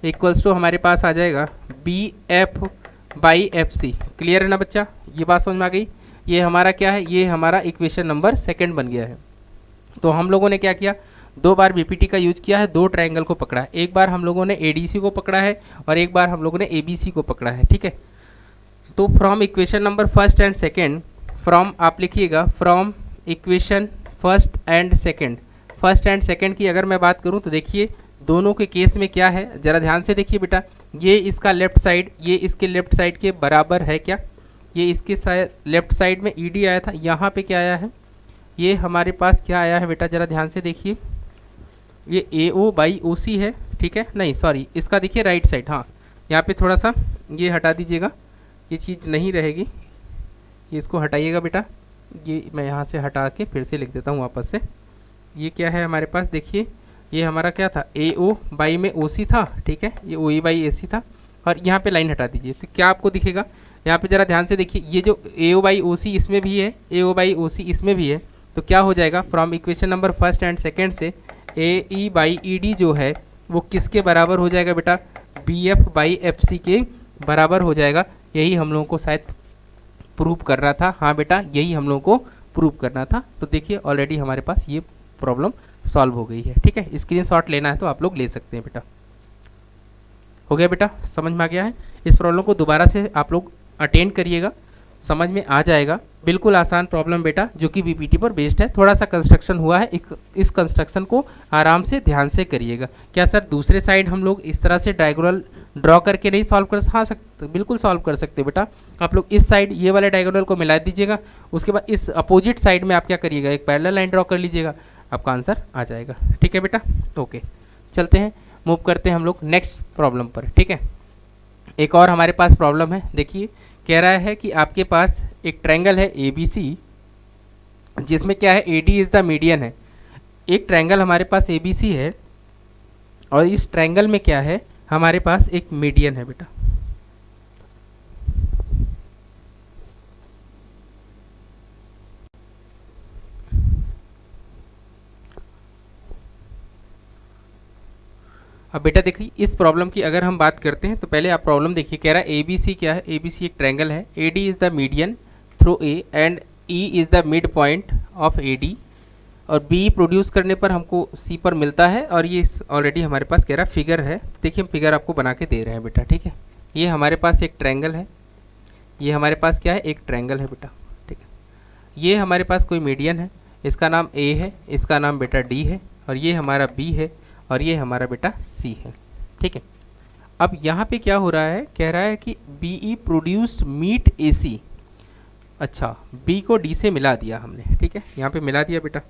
Speaker 1: इक्वल्स टू हमारे पास आ जाएगा BF बाई FC। क्लियर है ना बच्चा, ये बात समझ में आ गई। ये हमारा क्या है, ये हमारा इक्वेशन नंबर सेकंड बन गया है। तो हम लोगों ने क्या किया, दो बार BPT का यूज किया है, दो ट्रायंगल को पकड़ा है। एक बार हम लोगों ने ADC को पकड़ा है और एक बार हम लोगों ने ABC को पकड़ा है। ठीक है, तो from equation number first and second, from आप लिखिएगा, from equation first and second की अगर मैं बात करूं तो देखिए दोनों के केस में क्या है, ज़रा ध्यान से देखिए बेटा, ये इसका लेफ्ट साइड, ये इसके लेफ्ट साइड के बराबर है क्या, ये इसके लेफ्ट साइड में ED आया था, यहाँ पे क्या आया है, ये हमारे पास क्या आया है बेटा, ज़रा ध्यान से देखिए, ये ए ओ बाई ओ सी है, ठीक है, नहीं सॉरी इसका देखिए राइट साइड, हाँ यहाँ पे थोड़ा सा ये हटा दीजिएगा, ये चीज़ नहीं रहेगी, ये इसको हटाइएगा बेटा, ये मैं यहाँ से हटा के फिर से लिख देता हूँ वापस से। ये क्या है हमारे पास, देखिए ये हमारा क्या था, ए ओ बाई में ओ सी था, ठीक है, ये ओ ई बाई ए सी था, और यहाँ पे लाइन हटा दीजिए तो क्या आपको दिखेगा, यहाँ पे ज़रा ध्यान से देखिए, ये जो ए ओ बाई ओ सी इसमें भी है, ए ओ बाई ओ सी इसमें भी है, तो क्या हो जाएगा, from equation number first and second से ए ई बाई ई डी जो है वो किसके बराबर हो जाएगा बेटा, B F by F C के बराबर हो जाएगा। यही हम लोगों को शायद प्रूव करना था, हाँ बेटा यही हम लोगों को प्रूव करना था। तो देखिए ऑलरेडी हमारे पास ये प्रॉब्लम सॉल्व हो गई है, ठीक है, स्क्रीनशॉट लेना है तो आप लोग ले सकते हैं बेटा। हो गया बेटा, समझ में आ गया है। इस प्रॉब्लम को दोबारा से आप लोग अटेंड करिएगा, समझ में आ जाएगा। बिल्कुल आसान प्रॉब्लम बेटा जो कि बीपीटी पर बेस्ड है, थोड़ा सा कंस्ट्रक्शन हुआ है, इस कंस्ट्रक्शन को आराम से ध्यान से करिएगा। क्या सर दूसरे साइड हम लोग इस तरह से डायगोनल ड्रॉ करके नहीं सॉल्व कर, हाँ सकते, बिल्कुल सॉल्व कर सकते बेटा। आप लोग इस साइड ये वाले डायगोनल को मिला दीजिएगा, उसके बाद इस अपोजिट साइड में आप क्या करिएगा, एक पैरेलल लाइन ड्रॉ कर लीजिएगा, आपका आंसर आ जाएगा, ठीक है बेटा। ओके चलते हैं, मूव करते हैं हम लोग नेक्स्ट प्रॉब्लम पर, ठीक है। एक और हमारे पास प्रॉब्लम है, देखिए कह रहा है कि आपके पास एक ट्रायंगल है ए बी सी, जिसमें क्या है A D is the median है। एक ट्रायंगल हमारे पास ए बी सी है और इस ट्रायंगल में क्या है, हमारे पास एक मीडियन है बेटा। अब बेटा देखिए इस प्रॉब्लम की अगर हम बात करते हैं तो पहले आप प्रॉब्लम देखिए, कह रहा है ए बी सी क्या है, ए बी सी एक ट्रायंगल है, A D is the median through A and E is the mid point of A D, और बी प्रोड्यूस करने पर हमको सी पर मिलता है। और ये ऑलरेडी हमारे पास कह रहा है फिगर है, देखिए हम फिगर आपको बना के दे रहे हैं बेटा, ठीक है। ये हमारे पास एक ट्रायंगल है, ये हमारे पास क्या है, एक ट्रायंगल है बेटा, ठीक है। ये हमारे पास कोई मीडियन है, इसका नाम ए है, इसका नाम बेटा डी है, और ये हमारा बी है, और ये हमारा बेटा सी है, ठीक है। अब यहाँ पे क्या हो रहा है, कह रहा है कि बी ई प्रोड्यूस्ड मीट ए सी, अच्छा बी को डी से मिला दिया हमने, ठीक है, यहाँ पे मिला दिया बेटा,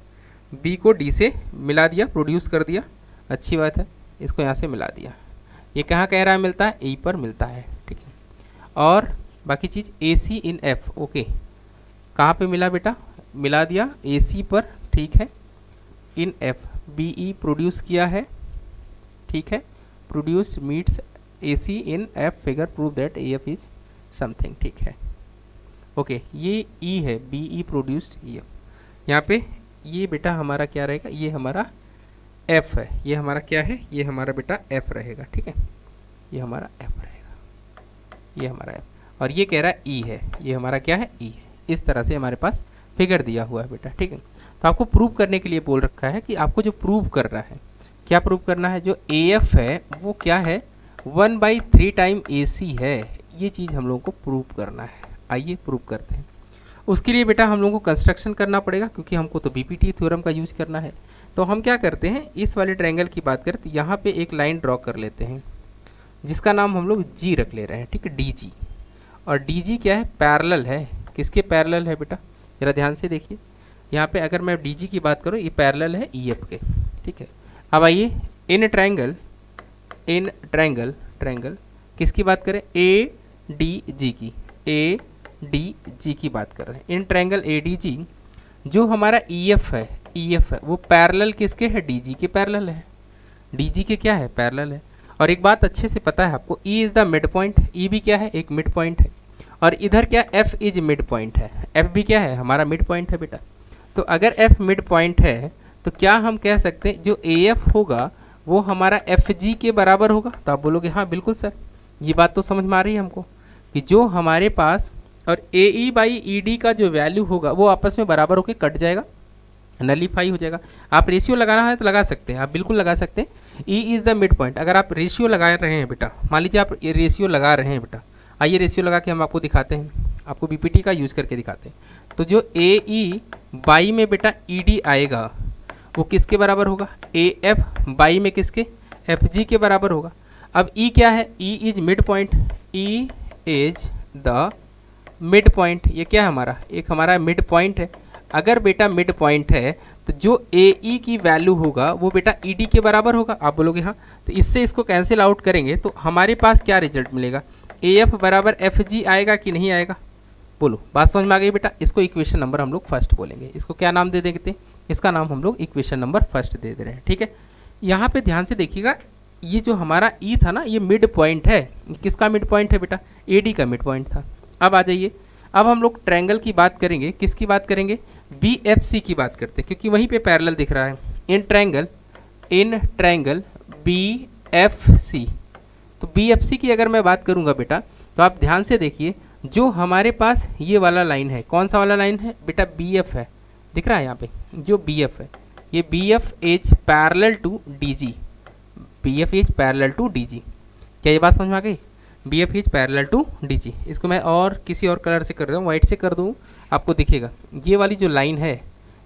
Speaker 1: बी को डी से मिला दिया, प्रोड्यूस कर दिया, अच्छी बात है, इसको यहाँ से मिला दिया। ये कहाँ कह रहा है मिलता है, ए पर मिलता है, ठीक है। और बाकी चीज़ ए सी इन एफ, ओके, कहाँ पे मिला बेटा, मिला दिया ए सी पर, ठीक है, in F B E produce किया है, ठीक है, produce meets A C in F figure prove that A F is something, ठीक है, ओके। ये ई है, B E produced E F, यहाँ पे ये बेटा हमारा क्या रहेगा, ये हमारा एफ है, ये हमारा क्या है, ये हमारा बेटा एफ रहेगा, ठीक है, ये हमारा एफ रहेगा, ये हमारा एफ, और ये कह रहा है ई है, ये हमारा क्या है, ई है। इस तरह से हमारे पास फिगर दिया हुआ है बेटा, ठीक है। तो आपको प्रूव करने के लिए बोल रखा है कि आपको जो प्रूव करना है, क्या प्रूव करना है, जो ए एफ है वो क्या है, 1/3 टाइम ए सी है, ये चीज़ हम लोगों को प्रूव करना है। आइए प्रूव करते हैं। उसके लिए बेटा हम लोगों को कंस्ट्रक्शन करना पड़ेगा, क्योंकि हमको तो बीपीटी थ्योरम का यूज करना है। तो हम क्या करते हैं, इस वाले ट्रायंगल की बात करें तो यहाँ पे एक लाइन ड्रॉ कर लेते हैं, जिसका नाम हम लोग जी रख ले रहे हैं, ठीक है, डी जी। और डी जी क्या है, पैरेलल है, किसके पैरेलल है बेटा, जरा ध्यान से देखिए। यहाँ पे अगर मैं डी जी की बात करूँ, ये पैरेलल है ई एफ के, ठीक है। अब आइए इन ट्रायंगल ट्रायंगल किसकी बात करें, ए डी जी की, ए डी जी की बात कर रहे हैं। In triangle A D G जो हमारा ई एफ है वो पैरेलल किसके है, डी जी के पैरेलल है, डी जी के क्या है, पैरेलल है। और एक बात अच्छे से पता है आपको, E is the mid point, ई भी क्या है, एक मिड पॉइंट है, और इधर क्या एफ इज मिड पॉइंट है, एफ भी क्या है, हमारा मिड पॉइंट है बेटा। तो अगर एफ मिड पॉइंट है तो क्या हम कह सकते हैं जो ए एफ होगा वो हमारा एफ जी के बराबर होगा। तो आप बोलोगे हाँ बिल्कुल सर, ये बात तो समझ में आ रही है हमको कि जो हमारे पास और ए ई बाई ई डी का जो वैल्यू होगा वो आपस में बराबर होकर कट जाएगा, नलीफाई हो जाएगा। आप रेशियो लगाना है तो लगा सकते हैं, आप बिल्कुल लगा सकते हैं। E is the mid point, अगर आप रेशियो लगा रहे हैं बेटा, मान लीजिए आप ये रेशियो लगा रहे हैं बेटा, आइए रेशियो लगा के हम आपको दिखाते हैं, आपको बीपीटी का यूज़ करके दिखाते हैं। तो जो ए ई बाई में बेटा ई डी आएगा वो किसके बराबर होगा, ए एफ बाई में किसके, एफ जी के बराबर होगा। अब ई क्या है, E is mid point, E is the mid point, ये क्या है हमारा, एक हमारा मिड पॉइंट है। अगर बेटा मिड पॉइंट है तो जो ए ई की वैल्यू होगा वो बेटा ई डी के बराबर होगा। आप बोलोगे हाँ, तो इससे इसको कैंसिल आउट करेंगे तो हमारे पास क्या रिजल्ट मिलेगा, ए एफ बराबर एफ जी आएगा कि नहीं आएगा, बोलो बात समझ में आ गई बेटा। इसको इक्वेशन नंबर हम लोग फर्स्ट बोलेंगे। इसको क्या नाम दे देते, इसका नाम हम लोग इक्वेशन नंबर फर्स्ट दे दे रहे हैं। ठीक है, यहाँ पे ध्यान से देखिएगा, ये जो हमारा ई था ना, ये मिड पॉइंट है। किसका मिड पॉइंट है बेटा, ए डी का मिड पॉइंट था। अब आ जाइए, अब हम लोग ट्रायंगल की बात करेंगे। किसकी बात करेंगे, बी एफ सी की बात करते हैं, क्योंकि वहीं पे पैरेलल दिख रहा है। In triangle B F C, तो बी एफ सी की अगर मैं बात करूंगा बेटा, तो आप ध्यान से देखिए, जो हमारे पास ये वाला लाइन है, कौन सा वाला लाइन है बेटा, बी एफ है, दिख रहा है यहाँ पे जो बी एफ है, ये B F is parallel to D G, B F is parallel to D G. क्या ये बात समझ में आ गई, B F is parallel to D G. इसको मैं और किसी और कलर से कर रहा हूँ, व्हाइट से कर दूँ, आपको दिखेगा ये वाली जो लाइन है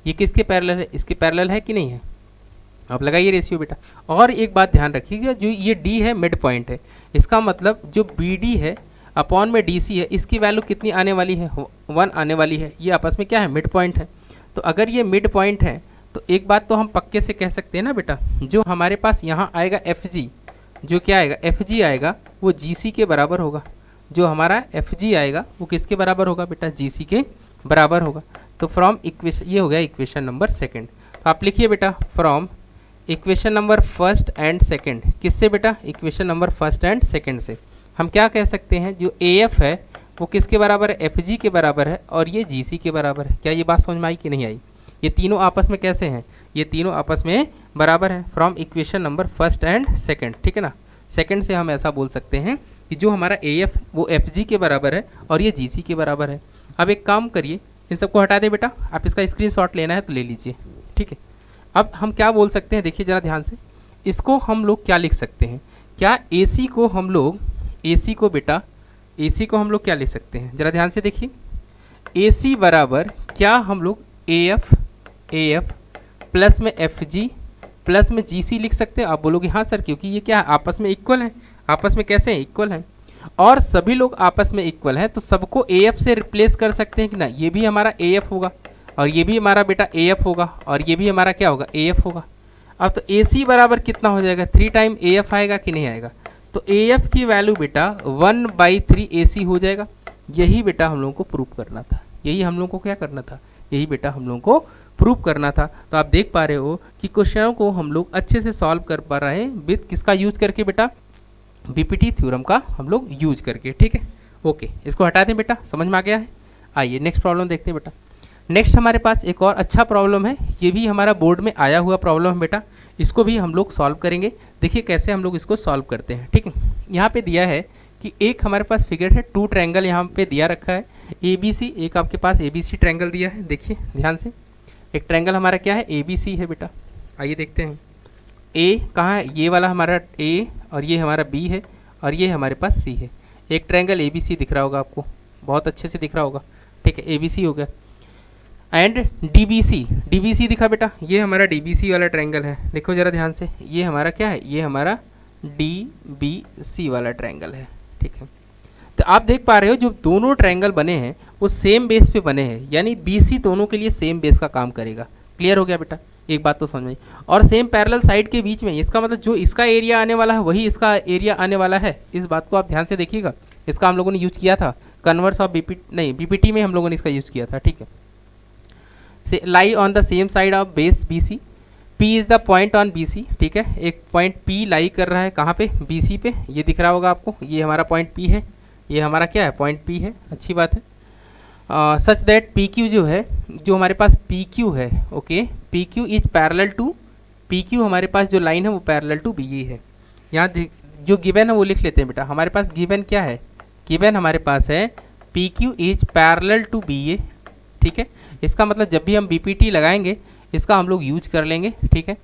Speaker 1: ये किसके पैरेलल है, इसके पैरेलल है कि नहीं है। अब लगाइए रेशियो बेटा। और एक बात ध्यान रखिएगा, जो ये डी है मिड पॉइंट है, इसका मतलब जो बी डी है अपॉन में डी सी है, इसकी वैल्यू कितनी आने वाली है, 1 आने वाली है। ये आपस में क्या है, मिड पॉइंट है। तो अगर ये मिड पॉइंट है तो एक बात तो हम पक्के से कह सकते हैं ना बेटा, जो हमारे पास यहाँ आएगा एफ जी, जो क्या आएगा एफ जी आएगा, वो जी सी के बराबर होगा। जो हमारा एफ जी आएगा वो किसके बराबर होगा बेटा, जी सी के बराबर होगा। तो फ्रॉम इक्वेशन, ये हो गया इक्वेशन नंबर सेकंड। तो आप लिखिए बेटा, from equation number first and second, किससे बेटा, equation number first and second से हम क्या कह सकते हैं, जो ए एफ है वो किसके बराबर है, एफ जी के बराबर है, और ये जी सी के बराबर है। क्या ये बात समझ में आई कि नहीं आई, ये तीनों आपस में कैसे हैं, ये तीनों आपस में बराबर हैं, from equation number first and second. ठीक है ना, सेकंड से हम ऐसा बोल सकते हैं कि जो हमारा ए एफ वो एफ जी के बराबर है और ये जी सी के बराबर है। अब एक काम करिए, इन सबको हटा दे बेटा, आप इसका स्क्रीनशॉट लेना है तो ले लीजिए। ठीक है, अब हम क्या बोल सकते हैं, देखिए ज़रा ध्यान से, इसको हम लोग क्या लिख सकते हैं, क्या ए सी को हम लोग, ए सी को बेटा, ए सी को हम लोग क्या लिख सकते हैं, ज़रा ध्यान से देखिए, ए सी बराबर क्या हम लोग ए एफ प्लस में एफ जी प्लस में जी सी लिख सकते हैं। आप बोलोगे हाँ सर, क्योंकि ये क्या है, आपस में इक्वल है। आपस में कैसे हैं, इक्वल हैं, और सभी लोग आपस में इक्वल हैं, तो सबको ए एफ से रिप्लेस कर सकते हैं कि ना, ये भी हमारा ए एफ होगा और ये भी हमारा बेटा ए एफ होगा और ये भी हमारा क्या होगा, ए एफ होगा। अब तो ए सी बराबर कितना हो जाएगा, 3 टाइम ए एफ आएगा कि नहीं आएगा, तो ए एफ की वैल्यू बेटा 1/3 ए सी हो जाएगा। यही बेटा हम लोगों को प्रूव करना था, यही हम लोगों को क्या करना था, यही बेटा हम लोगों को प्रूव करना था। तो आप देख पा रहे हो कि क्वेश्चनों को हम लोग अच्छे से सॉल्व कर पा रहे हैं विद किसका यूज करके बेटा, बीपीटी थ्योरम का हम लोग यूज करके। ठीक है, ओके, इसको हटा दें बेटा, समझ में आ गया है। आइए नेक्स्ट प्रॉब्लम देखते हैं बेटा। नेक्स्ट हमारे पास एक और अच्छा प्रॉब्लम है, ये भी हमारा बोर्ड में आया हुआ प्रॉब्लम है बेटा, इसको भी हम लोग सॉल्व करेंगे। देखिए कैसे हम लोग इसको सॉल्व करते हैं। ठीक है, यहाँ पे दिया है कि एक हमारे पास फिगर है, 2 ट्रायंगल यहाँ पे दिया रखा है, ए बी सी, एक आपके पास ए बी सी ट्रायंगल दिया है। देखिए ध्यान से, एक ट्रायंगल हमारा क्या है, ए बी सी है बेटा। आइए देखते हैं, ए कहाँ है, ये वाला हमारा ए और ये हमारा बी है और ये हमारे पास सी है। एक ट्रायंगल ए बी सी दिख रहा होगा आपको, बहुत अच्छे से दिख रहा होगा। ठीक है, ए बी सी हो गया। एंड डी बी सी दिखा बेटा, ये हमारा डी बी सी वाला ट्रायंगल है। देखो ज़रा ध्यान से, ये हमारा क्या है, ये हमारा डी बी सी वाला ट्रायंगल है। ठीक है, तो आप देख पा रहे हो जो दोनों ट्रायंगल बने हैं वो सेम बेस पे बने हैं, यानी बी सी दोनों के लिए सेम बेस का काम करेगा। क्लियर हो गया बेटा, एक बात तो समझ में। और सेम पैरेलल साइड के बीच में, इसका मतलब जो इसका एरिया आने वाला है वही इसका एरिया आने वाला है। इस बात को आप ध्यान से देखिएगा, इसका हम लोगों ने यूज किया था कन्वर्स ऑफ बीपीटी में हम लोगों ने इसका यूज किया था। ठीक है, से lie on the same side of base B C, P is the point on B C. ठीक है, एक पॉइंट पी लाई कर रहा है कहाँ पे, बी सी पे, ये दिख रहा होगा आपको, ये हमारा पॉइंट पी है, ये हमारा क्या है, पॉइंट पी है। अच्छी बात है। सच दैट पी क्यू जो है, जो हमारे पास पी क्यू है, okay, P Q is parallel to, P Q हमारे पास जो लाइन है वो पैरेलल टू बी ई है। यहाँ जो गिवन है वो लिख लेते हैं बेटा, हमारे पास गिवन क्या है, गिवन हमारे पास है P Q is parallel to B A. ठीक है, इसका मतलब जब भी हम बी पी टी लगाएंगे इसका हम लोग यूज कर लेंगे। ठीक है,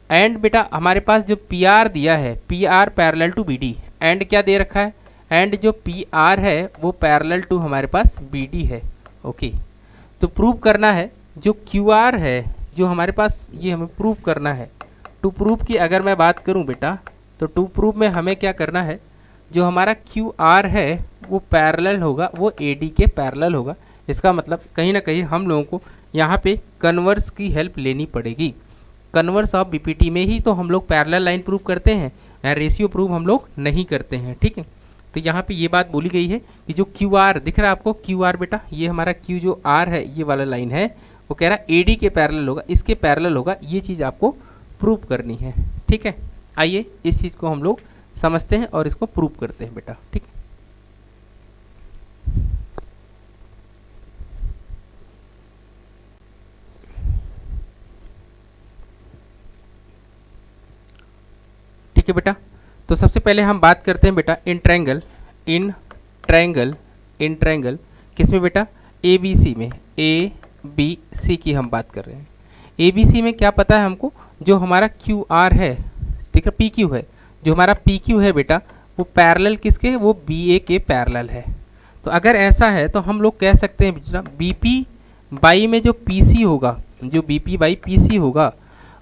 Speaker 1: एंड बेटा हमारे पास जो पी आर दिया है, P R parallel to B D, and क्या दे रखा है, एंड जो पी आर है वो पैरेलल टू हमारे पास बी डी है। ओके, तो प्रूव करना है जो क्यू आर है जो हमारे पास, ये हमें प्रूव करना है। टू प्रूव की अगर मैं बात करूं बेटा, तो टू प्रूव में हमें क्या करना है, जो हमारा क्यू आर है वो पैरेलल होगा, वो ए डी के पैरेलल होगा। इसका मतलब कहीं ना कहीं हम लोगों को यहाँ पे कन्वर्स की हेल्प लेनी पड़ेगी। कन्वर्स ऑफ बीपीटी में ही तो हम लोग पैरेलल लाइन प्रूव करते हैं, रेशियो प्रूव हम लोग नहीं करते हैं, ठीक है। तो यहाँ पे ये बात बोली गई है कि जो क्यू आर दिख रहा है आपको, क्यू आर बेटा ये हमारा क्यू जो आर है ये वाला लाइन है, वो कह रहा है एडी के पैरेलल होगा, इसके पैरेलल होगा, ये चीज़ आपको प्रूव करनी है, ठीक है। आइए इस चीज़ को हम लोग समझते हैं और इसको प्रूव करते हैं बेटा, ठीक है। ठीक है बेटा, तो सबसे पहले हम बात करते हैं बेटा इन ट्रायंगल किस में बेटा, ए बी सी में, ए बी सी की हम बात कर रहे हैं। ए बी सी में क्या पता है हमको, जो हमारा क्यू आर है, ठीक है, पी क्यू है, जो हमारा पी क्यू है बेटा वो पैरेलल किसके, वो बी ए के पैरेलल है। तो अगर ऐसा है तो हम लोग कह सकते हैं बेटा बी पी बाई में जो पी सी होगा, जो B P by P C होगा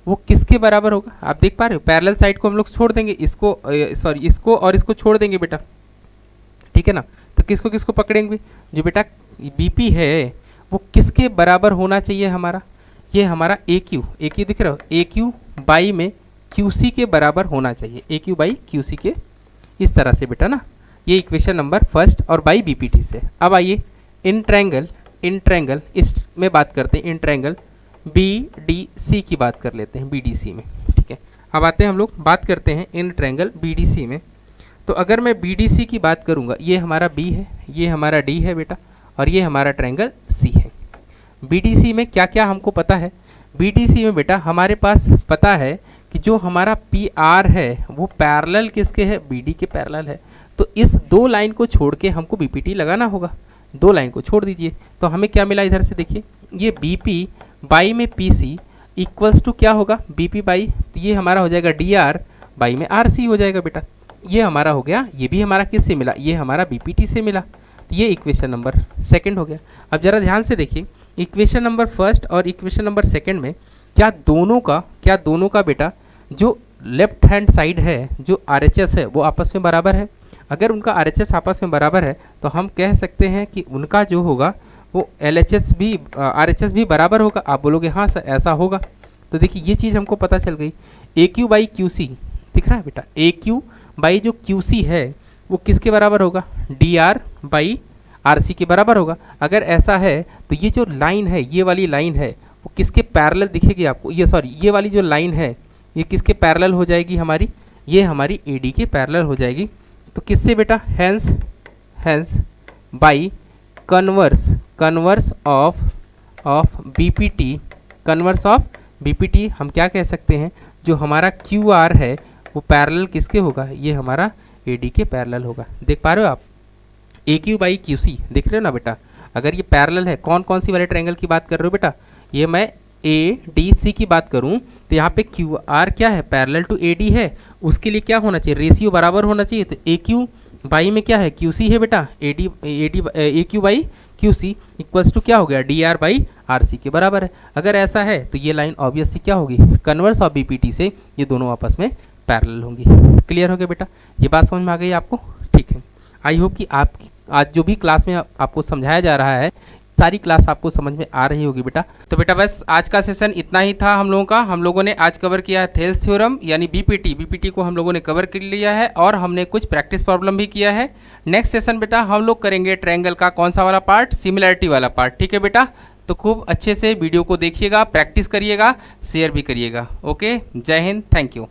Speaker 1: वो किसके बराबर होगा, आप देख पा रहे हो, पैरेलल साइड को हम लोग छोड़ देंगे, इसको सॉरी इसको और इसको छोड़ देंगे बेटा, ठीक है ना। तो किसको किसको पकड़ेंगे, जो बेटा बीपी है वो किसके बराबर होना चाहिए हमारा, ये हमारा ए क्यू दिख रहा हो, ए क्यू बाई में क्यू सी के बराबर होना चाहिए, ए क्यू बाई क्यू सी के, इस तरह से बेटा ना। ये इक्वेशन नंबर फर्स्ट और बाई बीपीटी से। अब आइए इन ट्रायंगल इस में बात करते हैं, in triangle B D C की बात कर लेते हैं, बी डी सी में, ठीक है। अब आते हैं हम लोग बात करते हैं in triangle B D C में। तो अगर मैं बी डी सी की बात करूँगा, ये हमारा बी है, ये हमारा डी है बेटा, और ये हमारा ट्रायंगल सी है। बी डी सी में क्या क्या हमको पता है, बी डी सी में बेटा हमारे पास पता है कि जो हमारा पी आर है वो पैरेलल किसके है, बी डी के पैरेलल है। तो इस दो लाइन को छोड़ के हमको बी पी टी लगाना होगा, दो लाइन को छोड़ दीजिए। तो हमें क्या मिला इधर से, देखिए ये बी पी बाई में पी सी इक्वल्स टू क्या होगा, बी पी बाई, तो ये हमारा हो जाएगा डी आर बाई में आर सी हो जाएगा बेटा। ये हमारा हो गया, ये भी हमारा किससे मिला, ये हमारा बी पी टी से मिला। तो ये इक्वेशन नंबर सेकंड हो गया। अब जरा ध्यान से देखिए, इक्वेशन नंबर फर्स्ट और इक्वेशन नंबर सेकंड में क्या दोनों का बेटा जो लेफ्ट हैंड साइड है, जो आर एच एस है वो आपस में बराबर है। अगर उनका आर एच एस आपस में बराबर है तो हम कह सकते हैं कि उनका जो होगा वो एल एच एस भी आर एच एस भी बराबर होगा। आप बोलोगे हाँ सर ऐसा होगा, तो देखिए ये चीज़ हमको पता चल गई। A Q by Q C दिख रहा है बेटा, ए क्यू बाई जो क्यू सी है वो किसके बराबर होगा, D R by R C के बराबर होगा। अगर ऐसा है तो ये जो लाइन है, ये वाली लाइन है वो किसके पैरेलल दिखेगी आपको, ये वाली जो लाइन है ये किसके पैरेलल हो जाएगी हमारी, ये हमारी ए डी के पैरेलल हो जाएगी। तो किससे बेटा, hence by converse of BPT, converse of BPT हम क्या कह सकते हैं, जो हमारा क्यू आर है वो पैरेलल किसके होगा, ये हमारा ए डी के पैरेलल होगा। देख पा रहे हो आप, ए क्यू बाई क्यू सी देख रहे हो ना बेटा। अगर ये पैरेलल है, कौन कौन सी वाले ट्रायंगल की बात कर रहे हो बेटा, ये मैं ए डी सी की बात करूं तो यहाँ पे क्यू आर क्या है, पैरेलल टू ए डी है, उसके लिए क्या होना चाहिए, रेशियो बराबर होना चाहिए। तो ए क्यू बाई में क्या है, क्यू सी है बेटा, A Q by Q C equals to क्या हो गया, D R by R C के बराबर है। अगर ऐसा है तो ये लाइन ऑब्वियसली क्या होगी, कन्वर्स ऑफ बीपीटी से ये दोनों आपस में पैरेलल होंगी। क्लियर हो गया बेटा, ये बात समझ में आ गई आपको, ठीक है। आई होप कि आपकी आज जो भी क्लास में आपको समझाया जा रहा है सारी क्लास आपको समझ में आ रही होगी बेटा। तो बेटा बस आज का सेशन इतना ही था हम लोगों का। हम लोगों ने आज कवर किया है थेल्स थ्योरम यानी बीपीटी को हम लोगों ने कवर कर लिया है और हमने कुछ प्रैक्टिस प्रॉब्लम भी किया है। नेक्स्ट सेशन बेटा हम लोग करेंगे ट्रायंगल का कौन सा वाला पार्ट, सिमिलरिटी वाला पार्ट, ठीक है बेटा। तो खूब अच्छे से वीडियो को देखिएगा, प्रैक्टिस करिएगा, शेयर भी करिएगा। ओके, जय हिंद, थैंक यू।